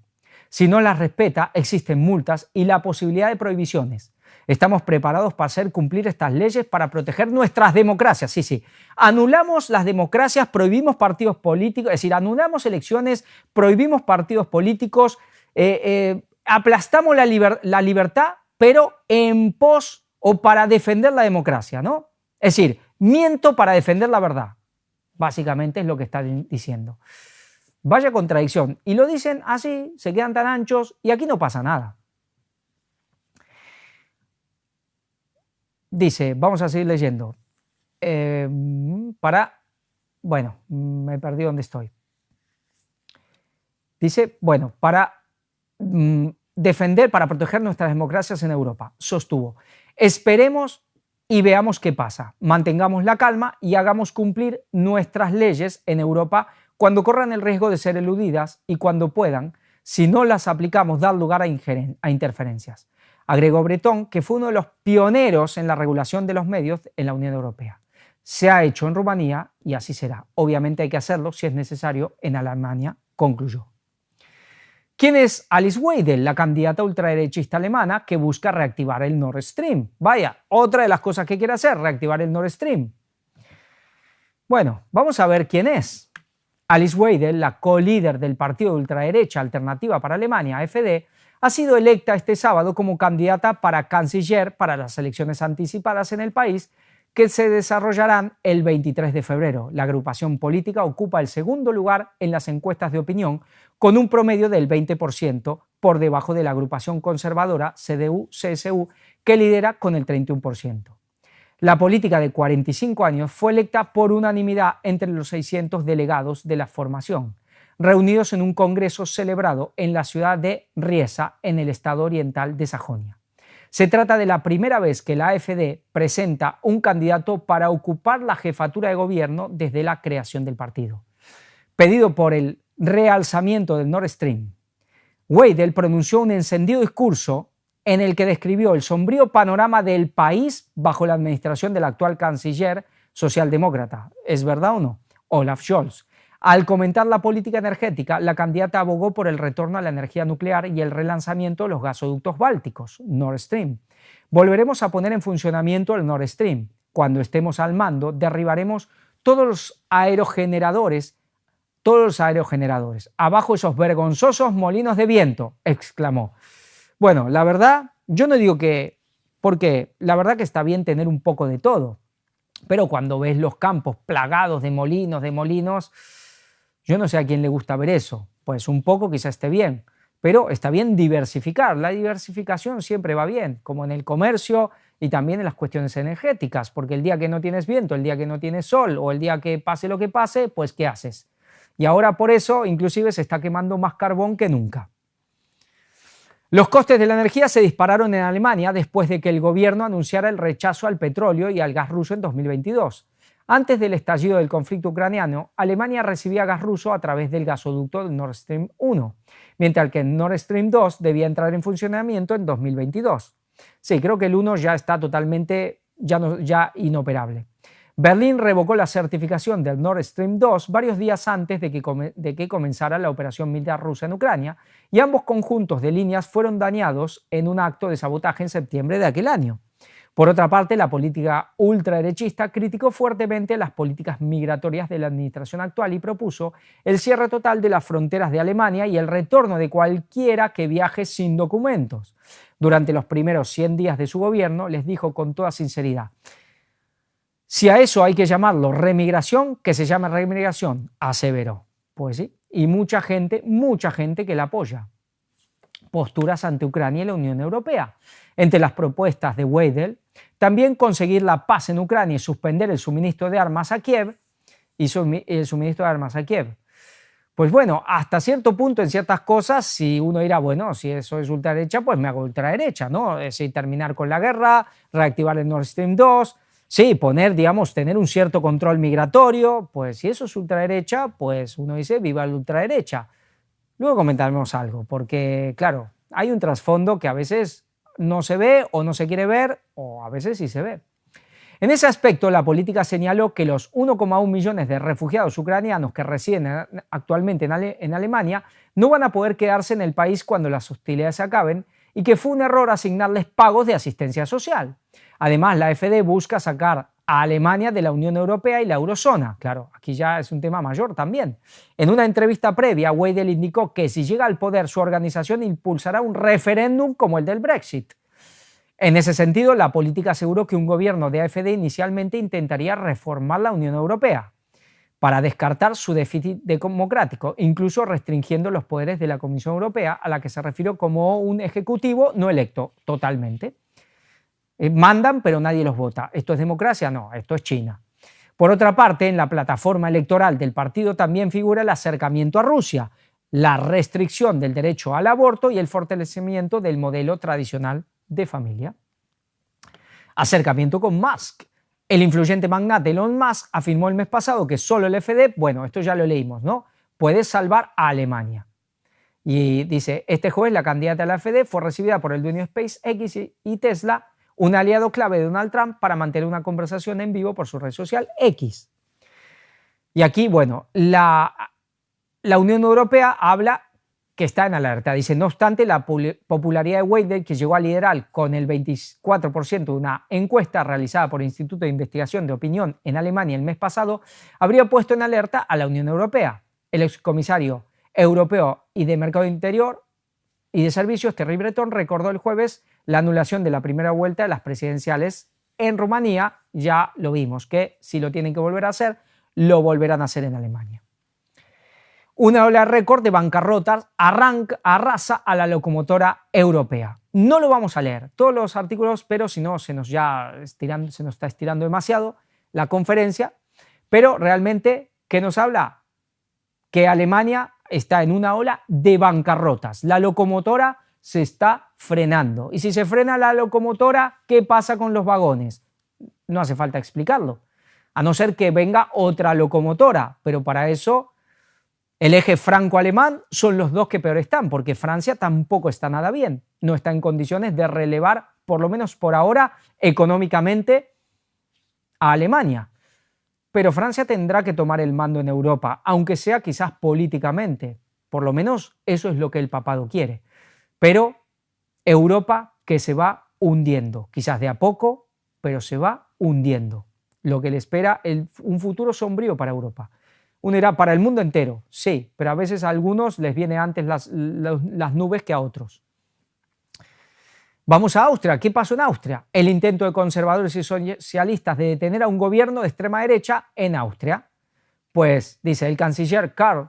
Si no las respeta, existen multas y la posibilidad de prohibiciones. Estamos preparados para hacer cumplir estas leyes para proteger nuestras democracias. Sí. Anulamos las democracias, prohibimos partidos políticos, es decir, anulamos elecciones, prohibimos partidos políticos, aplastamos la libertad, pero en pos o para defender la democracia, ¿no? Es decir, miento para defender la verdad. Básicamente es lo que está diciendo. Vaya contradicción. Y lo dicen así, se quedan tan anchos y aquí no pasa nada. Dice, vamos a seguir leyendo. Bueno, me perdí donde estoy. Dice, bueno, para para proteger nuestras democracias en Europa, sostuvo. Esperemos y veamos qué pasa. Mantengamos la calma y hagamos cumplir nuestras leyes en Europa cuando corran el riesgo de ser eludidas y cuando puedan, si no las aplicamos, dar lugar a interferencias. Agregó Breton que fue uno de los pioneros en la regulación de los medios en la Unión Europea. Se ha hecho en Rumanía y así será. Obviamente hay que hacerlo si es necesario en Alemania, concluyó. ¿Quién es Alice Weidel, la candidata ultraderechista alemana que busca reactivar el Nord Stream? Vaya, otra de las cosas que quiere hacer, reactivar el Nord Stream. Bueno, vamos a ver quién es. Alice Weidel, la co-líder del partido de ultraderecha Alternativa para Alemania, AfD, ha sido electa este sábado como candidata para canciller para las elecciones anticipadas en el país que se desarrollarán el 23 de febrero. La agrupación política ocupa el segundo lugar en las encuestas de opinión con un promedio del 20% por debajo de la agrupación conservadora CDU-CSU que lidera con el 31%. La política de 45 años fue electa por unanimidad entre los 600 delegados de la formación, reunidos en un congreso celebrado en la ciudad de Riesa, en el estado oriental de Sajonia. Se trata de la primera vez que la AfD presenta un candidato para ocupar la jefatura de gobierno desde la creación del partido. Pedido por el realzamiento del Nord Stream, Weidel pronunció un encendido discurso en el que describió el sombrío panorama del país bajo la administración del actual canciller socialdemócrata. ¿Es verdad o no? Olaf Scholz. Al comentar la política energética, la candidata abogó por el retorno a la energía nuclear y el relanzamiento de los gasoductos bálticos, Nord Stream. Volveremos a poner en funcionamiento el Nord Stream. Cuando estemos al mando, derribaremos todos los aerogeneradores. Abajo esos vergonzosos molinos de viento, exclamó. Bueno, la verdad, yo no digo que, porque la verdad que está bien tener un poco de todo, pero cuando ves los campos plagados de molinos, yo no sé a quién le gusta ver eso. Pues un poco quizá esté bien, pero está bien diversificar. La diversificación siempre va bien, como en el comercio y también en las cuestiones energéticas, porque el día que no tienes viento, el día que no tienes sol o el día que pase lo que pase, pues ¿qué haces? Y ahora por eso inclusive se está quemando más carbón que nunca. Los costes de la energía se dispararon en Alemania después de que el gobierno anunciara el rechazo al petróleo y al gas ruso en 2022. Antes del estallido del conflicto ucraniano, Alemania recibía gas ruso a través del gasoducto Nord Stream 1, mientras que el Nord Stream 2 debía entrar en funcionamiento en 2022. Sí, creo que el 1 ya está totalmente ya inoperable. Berlín revocó la certificación del Nord Stream 2 varios días antes de que comenzara la operación militar rusa en Ucrania, y ambos conjuntos de líneas fueron dañados en un acto de sabotaje en septiembre de aquel año. Por otra parte, la política ultraderechista criticó fuertemente las políticas migratorias de la administración actual y propuso el cierre total de las fronteras de Alemania y el retorno de cualquiera que viaje sin documentos. Durante los primeros 100 días de su gobierno, les dijo con toda sinceridad: si a eso hay que llamarlo remigración, que se llame remigración, aseveró. Pues sí, y mucha gente que la apoya. Posturas ante Ucrania y la Unión Europea. Entre las propuestas de Weidel, también conseguir la paz en Ucrania y suspender el suministro de armas a Kiev Pues bueno, hasta cierto punto en ciertas cosas, si uno dirá, bueno, si eso es ultraderecha, pues me hago ultraderecha, ¿no? Es decir, terminar con la guerra, reactivar el Nord Stream 2, sí, tener un cierto control migratorio, pues si eso es ultraderecha, pues uno dice, viva la ultraderecha. Luego comentaremos algo, porque claro, hay un trasfondo que a veces no se ve o no se quiere ver, o a veces sí se ve. En ese aspecto, la política señaló que los 1,1 millones de refugiados ucranianos que residen actualmente en Alemania no van a poder quedarse en el país cuando las hostilidades se acaben, y que fue un error asignarles pagos de asistencia social. Además, la AfD busca sacar a Alemania de la Unión Europea y la eurozona. Claro, aquí ya es un tema mayor también. En una entrevista previa, Weidel indicó que si llega al poder, su organización impulsará un referéndum como el del Brexit. En ese sentido, la política aseguró que un gobierno de AfD inicialmente intentaría reformar la Unión Europea para descartar su déficit democrático, incluso restringiendo los poderes de la Comisión Europea, a la que se refirió como un ejecutivo no electo totalmente. Mandan, pero nadie los vota. ¿Esto es democracia? No, esto es China. Por otra parte, en la plataforma electoral del partido también figura el acercamiento a Rusia, la restricción del derecho al aborto y el fortalecimiento del modelo tradicional de familia. Acercamiento con Musk. El influyente magnate Elon Musk afirmó el mes pasado que solo el FD, bueno, esto ya lo leímos, ¿no?, puede salvar a Alemania. Y dice, este jueves la candidata a la FD fue recibida por el dueño de SpaceX y Tesla, un aliado clave de Donald Trump, para mantener una conversación en vivo por su red social X. Y aquí, bueno, la Unión Europea habla que está en alerta. Dice, no obstante, la popularidad de Weidel, que llegó a liderar con el 24% de una encuesta realizada por el Instituto de Investigación de Opinión en Alemania el mes pasado, habría puesto en alerta a la Unión Europea. El excomisario europeo y de Mercado Interior y de Servicios, Thierry Breton, recordó el jueves la anulación de la primera vuelta de las presidenciales en Rumanía. Ya lo vimos, que si lo tienen que volver a hacer, lo volverán a hacer en Alemania. Una ola récord de bancarrotas arrasa a la locomotora europea. No lo vamos a leer todos los artículos, pero si no se nos está estirando demasiado la conferencia. Pero realmente, ¿qué nos habla? Que Alemania está en una ola de bancarrotas. La locomotora se está frenando. Y si se frena la locomotora, ¿qué pasa con los vagones? No hace falta explicarlo, a no ser que venga otra locomotora, pero para eso el eje franco-alemán son los dos que peor están, porque Francia tampoco está nada bien, no está en condiciones de relevar, por lo menos por ahora, económicamente a Alemania. Pero Francia tendrá que tomar el mando en Europa, aunque sea quizás políticamente, por lo menos eso es lo que el papado quiere. Pero Europa que se va hundiendo, quizás de a poco, pero se va hundiendo. Lo que le espera un futuro sombrío para Europa. Uno dirá, para el mundo entero, sí, pero a veces a algunos les viene antes las nubes que a otros. Vamos a Austria. ¿Qué pasó en Austria? El intento de conservadores y socialistas de detener a un gobierno de extrema derecha en Austria. Pues, dice el canciller Karl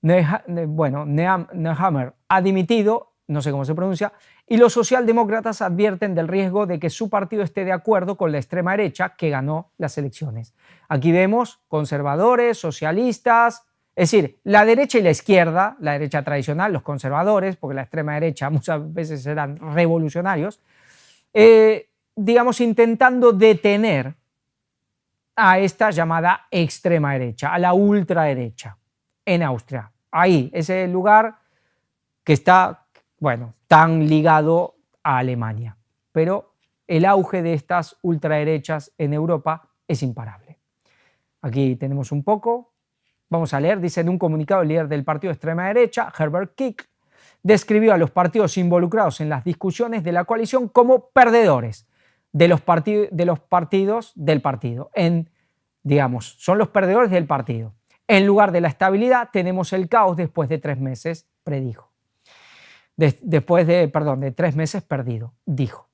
Nehammer ha dimitido, no sé cómo se pronuncia, y los socialdemócratas advierten del riesgo de que su partido esté de acuerdo con la extrema derecha que ganó las elecciones. Aquí vemos conservadores, socialistas, es decir, la derecha y la izquierda, la derecha tradicional, los conservadores, porque la extrema derecha muchas veces eran revolucionarios, digamos, intentando detener a esta llamada extrema derecha, a la ultraderecha, en Austria. Ahí, ese lugar que está, bueno, tan ligado a Alemania. Pero el auge de estas ultraderechas en Europa es imparable. Aquí tenemos un poco. Vamos a leer, dice en un comunicado el líder del partido de extrema derecha, Herbert Kickl, describió a los partidos involucrados en las discusiones de la coalición como perdedores de los partidos del partido. Digamos, son los perdedores del partido. En lugar de la estabilidad tenemos el caos después de 3 meses, predijo. Después de 3 meses perdido, dijo.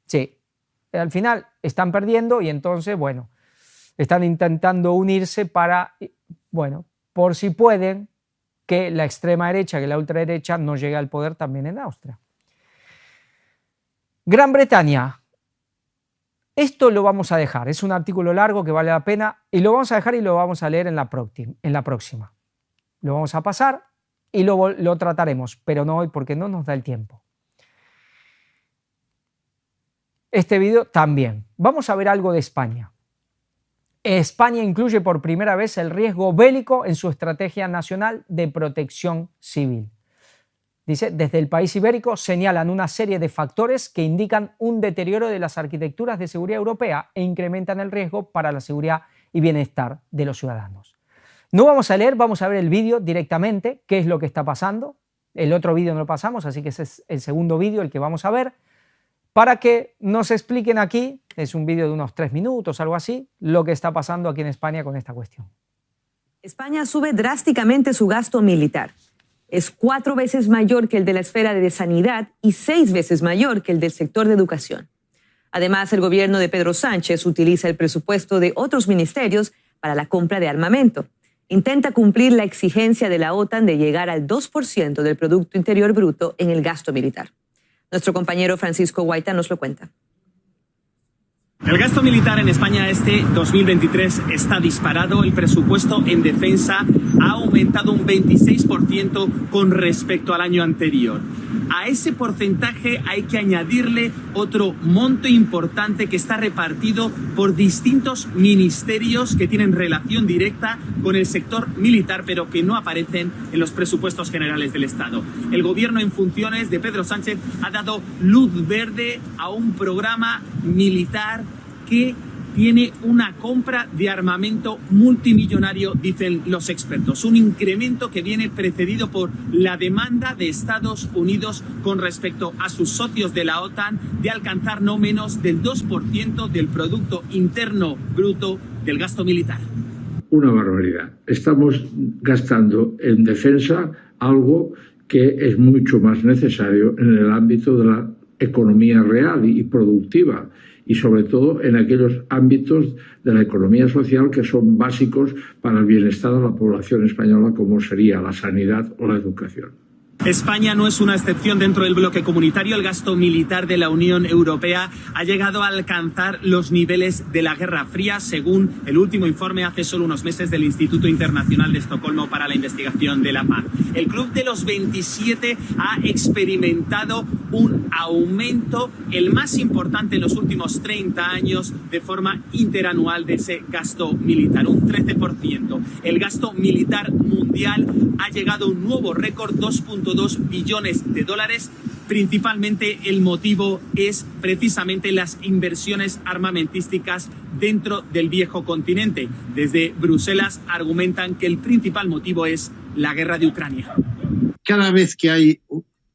Sí, al final están perdiendo y entonces, bueno, están intentando unirse para, bueno, por si pueden, que la extrema derecha, que la ultraderecha no llegue al poder también en Austria. Gran Bretaña. Esto lo vamos a dejar, es un artículo largo que vale la pena y lo vamos a dejar y lo vamos a leer en la próxima. Lo vamos a pasar y lo trataremos, pero no hoy porque no nos da el tiempo. Este video también. Vamos a ver algo de España. España incluye por primera vez el riesgo bélico en su estrategia nacional de protección civil. Dice, desde el país ibérico señalan una serie de factores que indican un deterioro de las arquitecturas de seguridad europea e incrementan el riesgo para la seguridad y bienestar de los ciudadanos. No vamos a leer, vamos a ver el vídeo directamente, qué es lo que está pasando. El otro vídeo no lo pasamos, así que ese es el segundo vídeo, el que vamos a ver, para que nos expliquen aquí, es un vídeo de unos 3 minutos, algo así, lo que está pasando aquí en España con esta cuestión. España sube drásticamente su gasto militar. Es 4 veces mayor que el de la esfera de sanidad y 6 veces mayor que el del sector de educación. Además, el gobierno de Pedro Sánchez utiliza el presupuesto de otros ministerios para la compra de armamento. Intenta cumplir la exigencia de la OTAN de llegar al 2% del Producto Interior Bruto en el gasto militar. Nuestro compañero Francisco Guaita nos lo cuenta. El gasto militar en España este 2023 está disparado. El presupuesto en defensa ha aumentado un 26% con respecto al año anterior. A ese porcentaje hay que añadirle otro monto importante que está repartido por distintos ministerios que tienen relación directa con el sector militar, pero que no aparecen en los presupuestos generales del Estado. El gobierno en funciones de Pedro Sánchez ha dado luz verde a un programa militar que tiene una compra de armamento multimillonario, dicen los expertos. Un incremento que viene precedido por la demanda de Estados Unidos con respecto a sus socios de la OTAN de alcanzar no menos del 2% del Producto Interno Bruto del gasto militar. Una barbaridad. Estamos gastando en defensa algo que es mucho más necesario en el ámbito de la economía real y productiva, y sobre todo en aquellos ámbitos de la economía social que son básicos para el bienestar de la población española, como sería la sanidad o la educación. España no es una excepción dentro del bloque comunitario. El gasto militar de la Unión Europea ha llegado a alcanzar los niveles de la Guerra Fría, según el último informe hace solo unos meses del Instituto Internacional de Estocolmo para la Investigación de la Paz. El Club de los 27 ha experimentado un aumento, el más importante en los últimos 30 años, de forma interanual de ese gasto militar, un 13%. El gasto militar mundial ha llegado a un nuevo récord, 2.2 billones de dólares. Principalmente el motivo es precisamente las inversiones armamentísticas dentro del viejo continente. Desde Bruselas argumentan que el principal motivo es la guerra de Ucrania. Cada vez que hay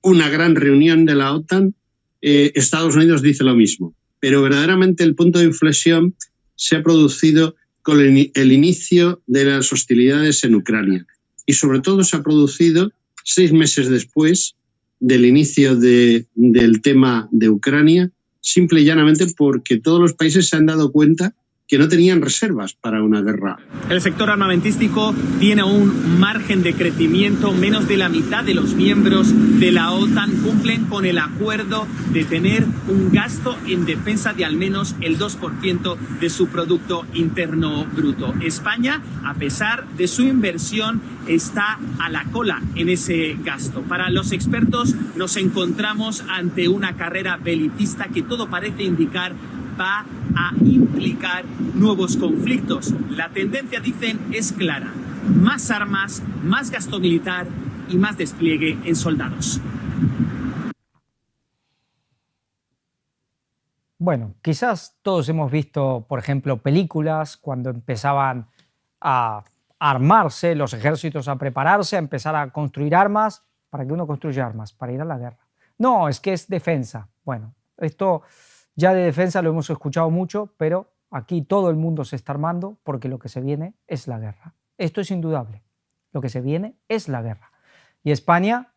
una gran reunión de la OTAN, Estados Unidos dice lo mismo. Pero verdaderamente el punto de inflexión se ha producido con el inicio de las hostilidades en Ucrania. Y sobre todo se ha producido 6 meses después del inicio del tema de Ucrania, simple y llanamente porque todos los países se han dado cuenta que no tenían reservas para una guerra. El sector armamentístico tiene un margen de crecimiento. Menos de la mitad de los miembros de la OTAN cumplen con el acuerdo de tener un gasto en defensa de al menos el 2% de su Producto Interno Bruto. España, a pesar de su inversión, está a la cola en ese gasto. Para los expertos, nos encontramos ante una carrera belicista que todo parece indicar va a implicar nuevos conflictos. La tendencia, dicen, es clara: más armas, más gasto militar y más despliegue en soldados. Bueno, quizás todos hemos visto, por ejemplo, películas cuando empezaban a armarse, los ejércitos a prepararse, a empezar a construir armas. ¿Para qué uno construye armas? Para ir a la guerra. No, es que es defensa. Bueno, esto ya de defensa lo hemos escuchado mucho, pero aquí todo el mundo se está armando porque lo que se viene es la guerra. Esto es indudable. Lo que se viene es la guerra. Y España,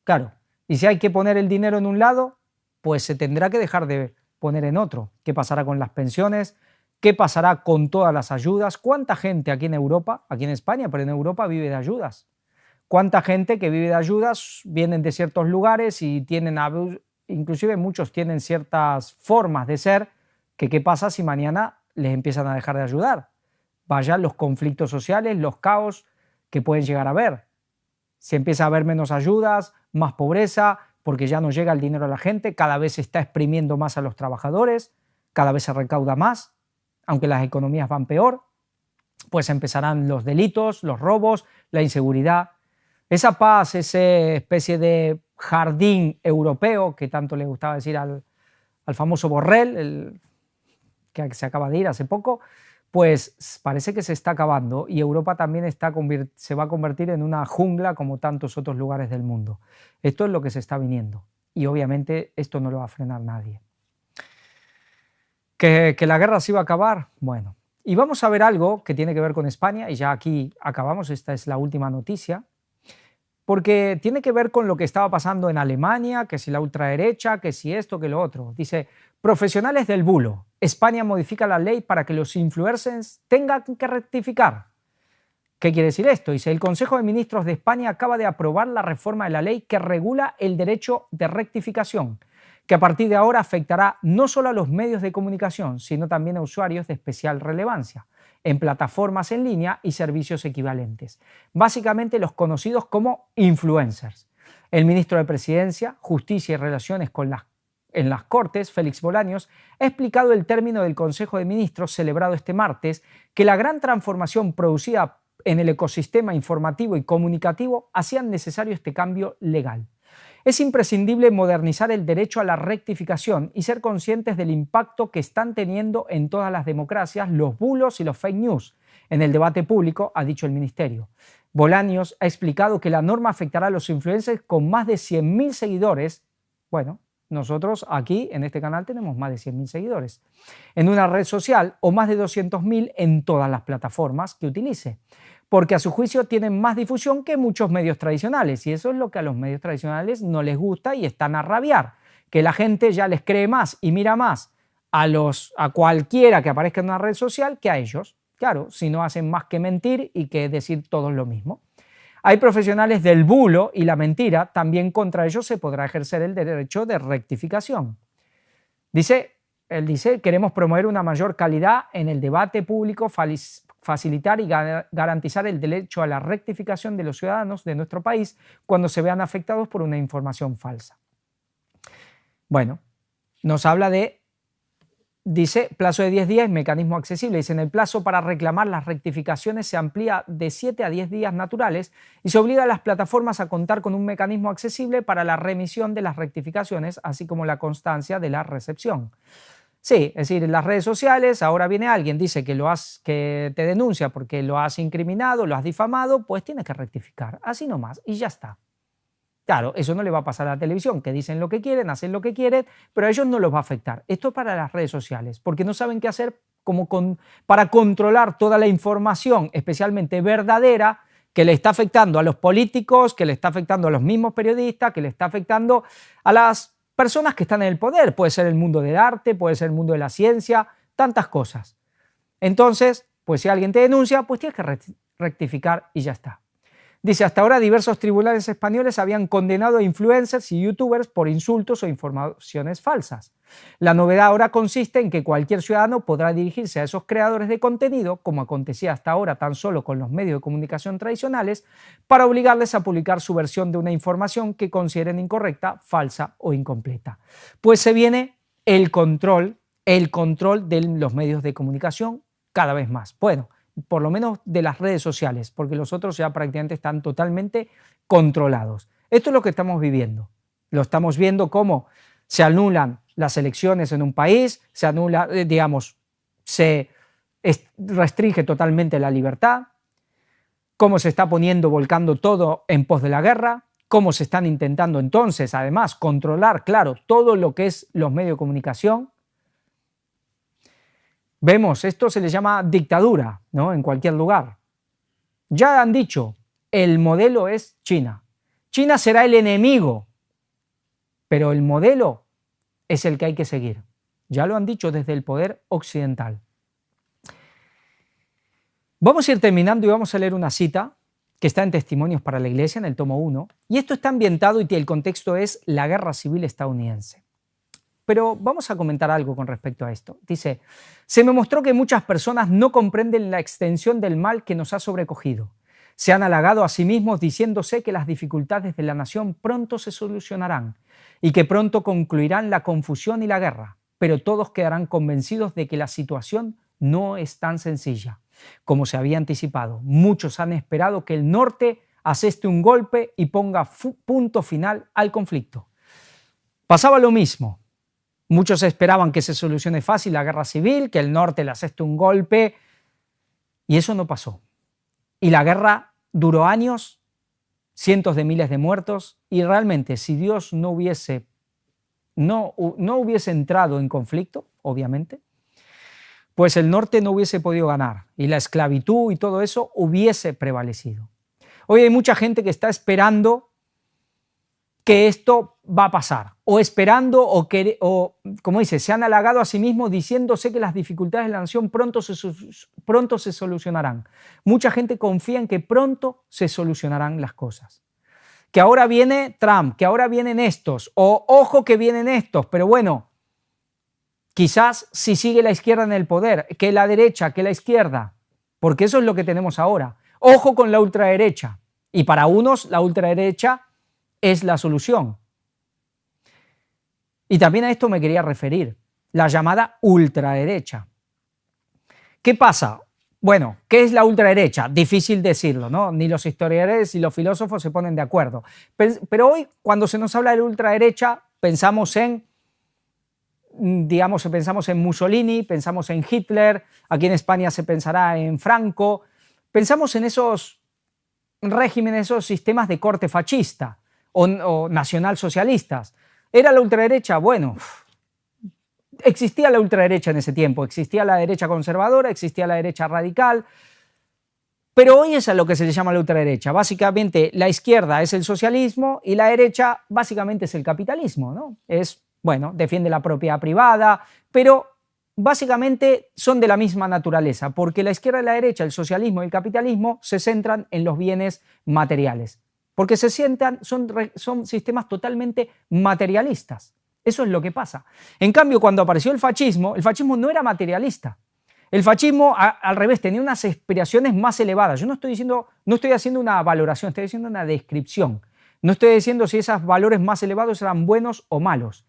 claro, y si hay que poner el dinero en un lado, pues se tendrá que dejar de poner en otro. ¿Qué pasará con las pensiones? ¿Qué pasará con todas las ayudas? ¿Cuánta gente aquí en Europa, aquí en España, pero en Europa vive de ayudas? ¿Cuánta gente que vive de ayudas vienen de ciertos lugares y tienen, inclusive muchos tienen ciertas formas de ser, que qué pasa si mañana les empiezan a dejar de ayudar? Vayan los conflictos sociales, los caos que pueden llegar a haber. Se empieza a haber menos ayudas, más pobreza, porque ya no llega el dinero a la gente, cada vez se está exprimiendo más a los trabajadores, cada vez se recauda más, aunque las economías van peor, pues empezarán los delitos, los robos, la inseguridad. Esa paz, esa especie de jardín europeo que tanto le gustaba decir al famoso Borrell, el que se acaba de ir hace poco, pues parece que se está acabando y Europa también se va a convertir en una jungla como tantos otros lugares del mundo. Esto es lo que se está viniendo y obviamente esto no lo va a frenar nadie. ¿Que la guerra se iba a acabar? Bueno, y vamos a ver algo que tiene que ver con España y ya aquí acabamos, esta es la última noticia, porque tiene que ver con lo que estaba pasando en Alemania, que si la ultraderecha, que si esto, que lo otro. Dice: profesionales del bulo, España modifica la ley para que los influencers tengan que rectificar. ¿Qué quiere decir esto? Dice: el Consejo de Ministros de España acaba de aprobar la reforma de la ley que regula el derecho de rectificación, que a partir de ahora afectará no solo a los medios de comunicación, sino también a usuarios de especial relevancia, en plataformas en línea y servicios equivalentes. Básicamente los conocidos como influencers. El ministro de Presidencia, Justicia y Relaciones en las Cortes, Félix Bolaños, ha explicado el término del Consejo de Ministros celebrado este martes, que la gran transformación producida en el ecosistema informativo y comunicativo hacían necesario este cambio legal. Es imprescindible modernizar el derecho a la rectificación y ser conscientes del impacto que están teniendo en todas las democracias los bulos y los fake news en el debate público, ha dicho el ministerio. Bolaños ha explicado que la norma afectará a los influencers con más de 100.000 seguidores. Bueno, nosotros aquí en este canal tenemos más de 100.000 seguidores en una red social o más de 200.000 en todas las plataformas que utilice, porque a su juicio tienen más difusión que muchos medios tradicionales y eso es lo que a los medios tradicionales no les gusta y están a rabiar, que la gente ya les cree más y mira más a cualquiera que aparezca en una red social que a ellos. Claro, si no hacen más que mentir y que decir todos lo mismo. Hay profesionales del bulo y la mentira, también contra ellos se podrá ejercer el derecho de rectificación. Él dice, queremos promover una mayor calidad en el debate público, facilitar y garantizar el derecho a la rectificación de los ciudadanos de nuestro país cuando se vean afectados por una información falsa. Bueno, nos habla de, dice, plazo de 10 días, mecanismo accesible. Dice, en el plazo para reclamar las rectificaciones se amplía de 7 a 10 días naturales y se obliga a las plataformas a contar con un mecanismo accesible para la remisión de las rectificaciones, así como la constancia de la recepción. Sí, es decir, en las redes sociales ahora viene alguien, dice que te denuncia porque lo has incriminado, lo has difamado, pues tienes que rectificar, así nomás, y ya está. Claro, eso no le va a pasar a la televisión, que dicen lo que quieren, hacen lo que quieren, pero a ellos no los va a afectar. Esto es para las redes sociales, porque no saben qué hacer para controlar toda la información, especialmente verdadera, que le está afectando a los políticos, que le está afectando a los mismos periodistas, que le está afectando a las personas que están en el poder. Puede ser el mundo del arte, puede ser el mundo de la ciencia, tantas cosas. Entonces, pues si alguien te denuncia, pues tienes que rectificar y ya está. Dice, hasta ahora diversos tribunales españoles habían condenado a influencers y youtubers por insultos o informaciones falsas. La novedad ahora consiste en que cualquier ciudadano podrá dirigirse a esos creadores de contenido, como acontecía hasta ahora tan solo con los medios de comunicación tradicionales, para obligarles a publicar su versión de una información que consideren incorrecta, falsa o incompleta. Pues se viene el control de los medios de comunicación cada vez más. Bueno, por lo menos de las redes sociales, porque los otros ya prácticamente están totalmente controlados. Esto es lo que estamos viviendo. Lo estamos viendo cómo se anulan las elecciones en un país, se anula, se restringe totalmente la libertad, cómo se está volcando todo en pos de la guerra, cómo se están intentando entonces, además, controlar, claro, todo lo que es los medios de comunicación. Vemos, esto se le llama dictadura, ¿no? En cualquier lugar. Ya han dicho, el modelo es China. China será el enemigo, pero el modelo es el que hay que seguir. Ya lo han dicho desde el poder occidental. Vamos a ir terminando y vamos a leer una cita que está en Testimonios para la Iglesia, en el tomo 1, y esto está ambientado y el contexto es la Guerra Civil estadounidense. Pero vamos a comentar algo con respecto a esto. Dice, se me mostró que muchas personas no comprenden la extensión del mal que nos ha sobrecogido. Se han halagado a sí mismos diciéndose que las dificultades de la nación pronto se solucionarán y que pronto concluirán la confusión y la guerra, pero todos quedarán convencidos de que la situación no es tan sencilla. Como se había anticipado, muchos han esperado que el norte aseste un golpe y ponga punto final al conflicto. Pasaba lo mismo. Muchos esperaban que se solucione fácil la guerra civil, que el norte le aseste un golpe, y eso no pasó. Y la guerra duró años, cientos de miles de muertos, y realmente si Dios no hubiese entrado en conflicto, obviamente, pues el norte no hubiese podido ganar, y la esclavitud y todo eso hubiese prevalecido. Hoy hay mucha gente que está esperando que esto va a pasar, o esperando, o como dice, se han halagado a sí mismos diciéndose que las dificultades de la nación pronto se solucionarán. Mucha gente confía en que pronto se solucionarán las cosas. Que ahora viene Trump, que ahora vienen estos, o ojo que vienen estos, pero bueno, quizás si sigue la izquierda en el poder, que la derecha, que la izquierda, porque eso es lo que tenemos ahora. Ojo con la ultraderecha, y para unos la ultraderecha es la solución. Y también a esto me quería referir, la llamada ultraderecha. ¿Qué pasa? Bueno, ¿qué es la ultraderecha? Difícil decirlo, ¿no? Ni los historiadores ni los filósofos se ponen de acuerdo. Pero hoy, cuando se nos habla de la ultraderecha, pensamos en Mussolini, pensamos en Hitler, aquí en España se pensará en Franco, pensamos en esos regímenes, esos sistemas de corte fascista o nacionalsocialistas. ¿Era la ultraderecha? Bueno, existía la ultraderecha en ese tiempo, existía la derecha conservadora, existía la derecha radical, pero hoy es a lo que se le llama la ultraderecha. Básicamente la izquierda es el socialismo y la derecha básicamente es el capitalismo, ¿no? Defiende la propiedad privada, pero básicamente son de la misma naturaleza, porque la izquierda y la derecha, el socialismo y el capitalismo, se centran en los bienes materiales, porque son sistemas totalmente materialistas. Eso es lo que pasa. En cambio, cuando apareció el fascismo no era materialista. El fascismo, al revés, tenía unas aspiraciones más elevadas. Yo no estoy haciendo una valoración, estoy haciendo una descripción. No estoy diciendo si esos valores más elevados eran buenos o malos.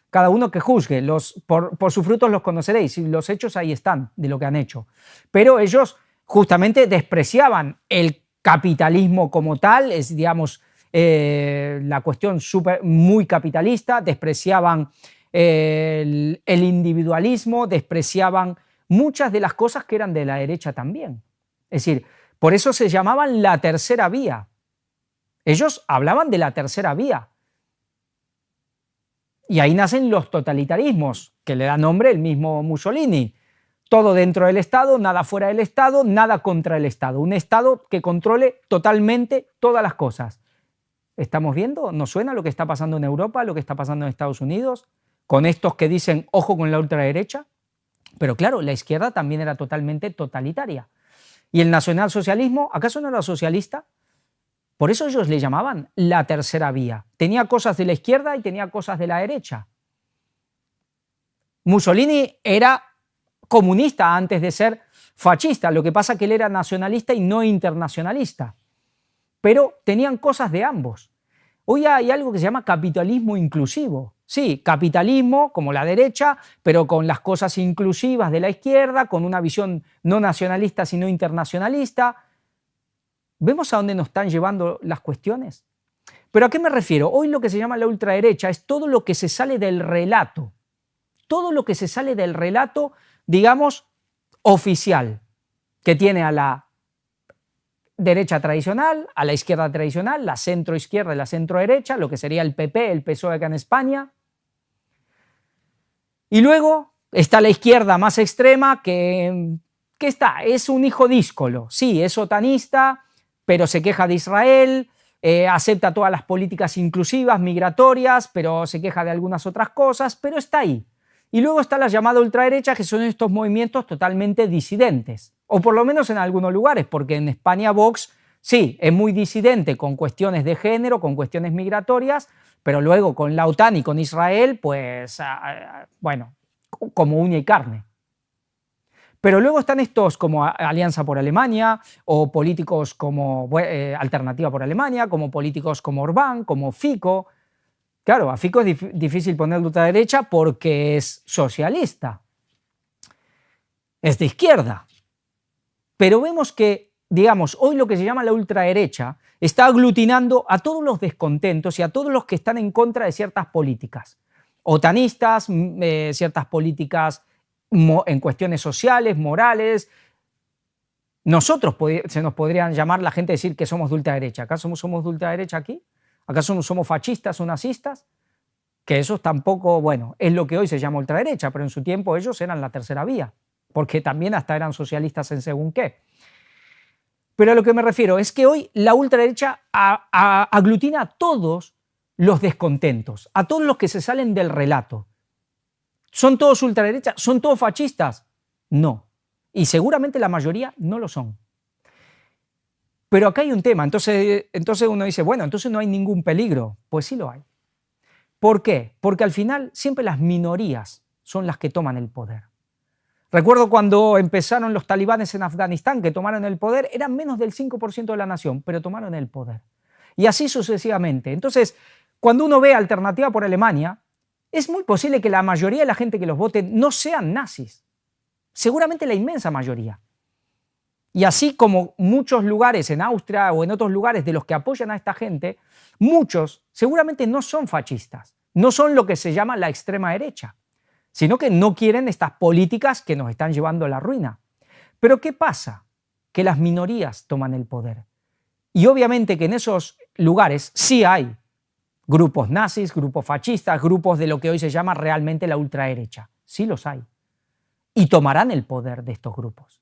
Cada uno que juzgue, por sus frutos los conoceréis, y los hechos ahí están de lo que han hecho. Pero ellos justamente despreciaban el capitalismo como tal, es la cuestión muy capitalista, despreciaban el individualismo, despreciaban muchas de las cosas que eran de la derecha también. Es decir, por eso se llamaban la tercera vía. Ellos hablaban de la tercera vía. Y ahí nacen los totalitarismos, que le da nombre el mismo Mussolini. todo dentro del Estado, nada fuera del Estado, nada contra el Estado. Un Estado que controle totalmente todas las cosas. ¿Estamos viendo? ¿Nos suena lo que está pasando en Europa, lo que está pasando en Estados Unidos? Con estos que dicen, ojo con la ultraderecha. Pero claro, la izquierda también era totalmente totalitaria. ¿Y el nacionalsocialismo, acaso no era socialista? Por eso ellos le llamaban la tercera vía. Tenía cosas de la izquierda y tenía cosas de la derecha. Mussolini era comunista antes de ser fascista, lo que pasa es que él era nacionalista y no internacionalista. Pero tenían cosas de ambos. Hoy hay algo que se llama capitalismo inclusivo. Sí, capitalismo como la derecha, pero con las cosas inclusivas de la izquierda, con una visión no nacionalista sino internacionalista. ¿Vemos a dónde nos están llevando las cuestiones? ¿Pero a qué me refiero? Hoy lo que se llama la ultraderecha es todo lo que se sale del relato. Todo lo que se sale del relato, digamos, oficial, que tiene a la derecha tradicional, a la izquierda tradicional, la centroizquierda y la centroderecha, lo que sería el PP, el PSOE acá en España. Y luego está la izquierda más extrema que es un hijo díscolo. Sí, es otanista, pero se queja de Israel, acepta todas las políticas inclusivas, migratorias, pero se queja de algunas otras cosas, pero está ahí. Y luego está la llamada ultraderecha, que son estos movimientos totalmente disidentes, o por lo menos en algunos lugares, porque en España Vox sí, es muy disidente con cuestiones de género, con cuestiones migratorias, pero luego con la OTAN y con Israel, pues, bueno, como uña y carne. Pero luego están estos como Alianza por Alemania, o políticos como Alternativa por Alemania, como políticos como Orbán, como Fico. Claro, a Fico es difícil ponerle ultraderecha porque es socialista, es de izquierda. Pero vemos que, digamos, hoy lo que se llama la ultraderecha está aglutinando a todos los descontentos y a todos los que están en contra de ciertas políticas. Otanistas, ciertas políticas en cuestiones sociales, morales. Nosotros se nos podrían llamar la gente decir que somos de ultraderecha. ¿Acaso somos de ultraderecha aquí? ¿Acaso no somos fascistas o nazistas? Que eso tampoco, bueno, es lo que hoy se llama ultraderecha, pero en su tiempo ellos eran la tercera vía, porque también hasta eran socialistas en según qué. Pero a lo que me refiero es que hoy la ultraderecha aglutina a todos los descontentos, a todos los que se salen del relato. ¿Son todos ultraderechas? ¿Son todos fascistas? No. Y seguramente la mayoría no lo son. Pero acá hay un tema, entonces uno dice, bueno, entonces no hay ningún peligro. Pues sí lo hay. ¿Por qué? Porque al final siempre las minorías son las que toman el poder. Recuerdo cuando empezaron los talibanes en Afganistán, que tomaron el poder, eran menos del 5% de la nación, pero tomaron el poder. Y así sucesivamente. Entonces, cuando uno ve Alternativa por Alemania, es muy posible que la mayoría de la gente que los vote no sean nazis. Seguramente la inmensa mayoría. Y así como muchos lugares en Austria o en otros lugares de los que apoyan a esta gente, muchos seguramente no son fascistas, no son lo que se llama la extrema derecha, sino que no quieren estas políticas que nos están llevando a la ruina. Pero ¿qué pasa? Que las minorías toman el poder. Y obviamente que en esos lugares sí hay grupos nazis, grupos fascistas, grupos de lo que hoy se llama realmente la ultraderecha. Sí los hay. Y tomarán el poder de estos grupos.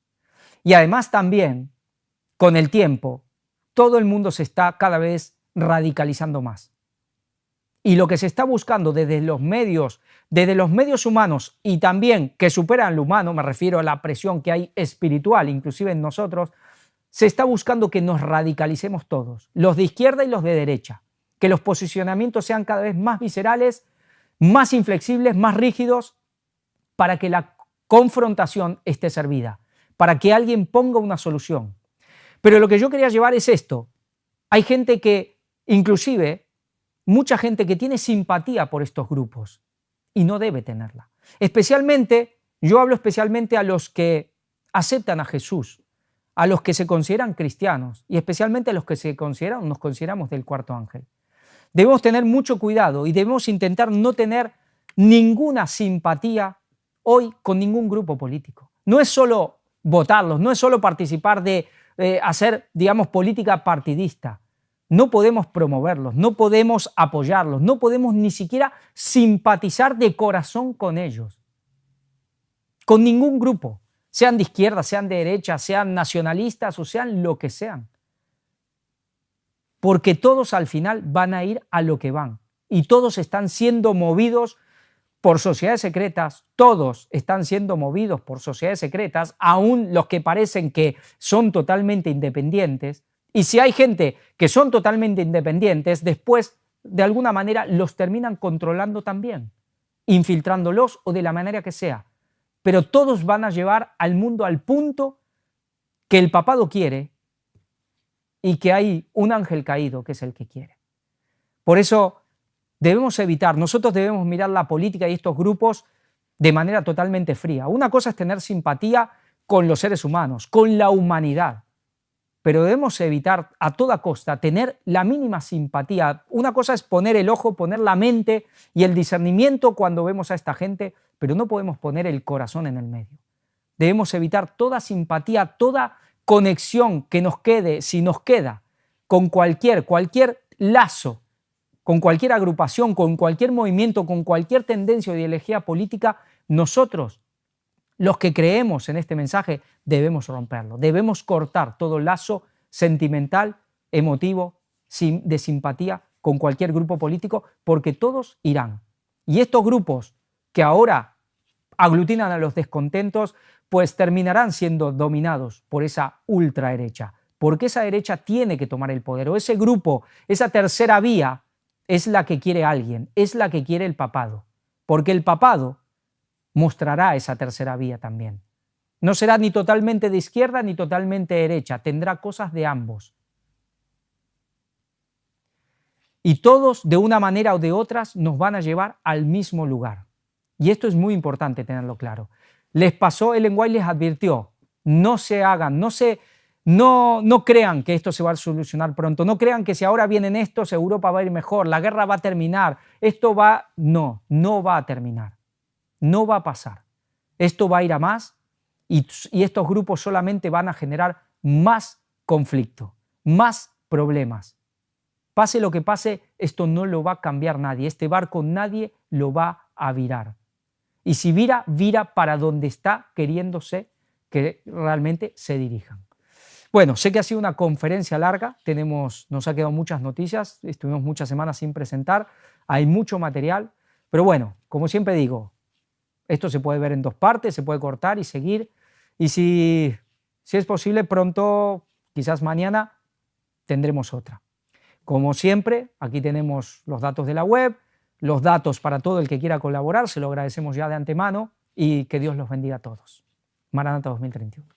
Y además también, con el tiempo, todo el mundo se está cada vez radicalizando más. Y lo que se está buscando desde los medios humanos y también que superan lo humano, me refiero a la presión que hay espiritual, inclusive en nosotros, se está buscando que nos radicalicemos todos, los de izquierda y los de derecha, que los posicionamientos sean cada vez más viscerales, más inflexibles, más rígidos, para que la confrontación esté servida, para que alguien ponga una solución. Pero lo que yo quería llevar es esto. Hay gente que, inclusive, mucha gente que tiene simpatía por estos grupos y no debe tenerla. Yo hablo especialmente a los que aceptan a Jesús, a los que se consideran cristianos y especialmente a los que nos consideramos del cuarto ángel. Debemos tener mucho cuidado y debemos intentar no tener ninguna simpatía hoy con ningún grupo político. No es solo votarlos, no es solo participar de hacer, digamos, política partidista. No podemos promoverlos, no podemos apoyarlos, no podemos ni siquiera simpatizar de corazón con ellos, con ningún grupo, sean de izquierda, sean de derecha, sean nacionalistas o sean lo que sean. Porque todos al final van a ir a lo que van y todos están siendo movidos por sociedades secretas, todos están siendo movidos por sociedades secretas, aún los que parecen que son totalmente independientes. Y si hay gente que son totalmente independientes, después de alguna manera los terminan controlando también, infiltrándolos o de la manera que sea. Pero todos van a llevar al mundo al punto que el papado quiere y que hay un ángel caído que es el que quiere. Por eso debemos evitar, nosotros debemos mirar la política y estos grupos de manera totalmente fría. Una cosa es tener simpatía con los seres humanos, con la humanidad, pero debemos evitar a toda costa tener la mínima simpatía. Una cosa es poner el ojo, poner la mente y el discernimiento cuando vemos a esta gente, pero no podemos poner el corazón en el medio. Debemos evitar toda simpatía, toda conexión que nos quede, si nos queda, con cualquier lazo, con cualquier agrupación, con cualquier movimiento, con cualquier tendencia o ideología política. Nosotros, los que creemos en este mensaje, debemos romperlo, debemos cortar todo lazo sentimental, emotivo, de simpatía con cualquier grupo político, porque todos irán. Y estos grupos que ahora aglutinan a los descontentos, pues terminarán siendo dominados por esa ultraderecha, porque esa derecha tiene que tomar el poder, o ese grupo, esa tercera vía, es la que quiere alguien, es la que quiere el papado, porque el papado mostrará esa tercera vía también. No será ni totalmente de izquierda ni totalmente derecha, tendrá cosas de ambos. Y todos, de una manera o de otras, nos van a llevar al mismo lugar. Y esto es muy importante tenerlo claro. Les pasó, Ellen White les advirtió, no se hagan, no crean que esto se va a solucionar pronto, no crean que si ahora vienen estos, Europa va a ir mejor, la guerra va a terminar, no va a terminar, no va a pasar. Esto va a ir a más y estos grupos solamente van a generar más conflicto, más problemas. Pase lo que pase, esto no lo va a cambiar nadie, este barco nadie lo va a virar. Y si vira, vira para donde está queriéndose que realmente se dirijan. Bueno, sé que ha sido una conferencia larga, nos ha quedado muchas noticias, estuvimos muchas semanas sin presentar, hay mucho material, pero bueno, como siempre digo, esto se puede ver en dos partes, se puede cortar y seguir, y si es posible pronto, quizás mañana, tendremos otra. Como siempre, aquí tenemos los datos de la web, los datos para todo el que quiera colaborar, se lo agradecemos ya de antemano y que Dios los bendiga a todos. Maranata 2031.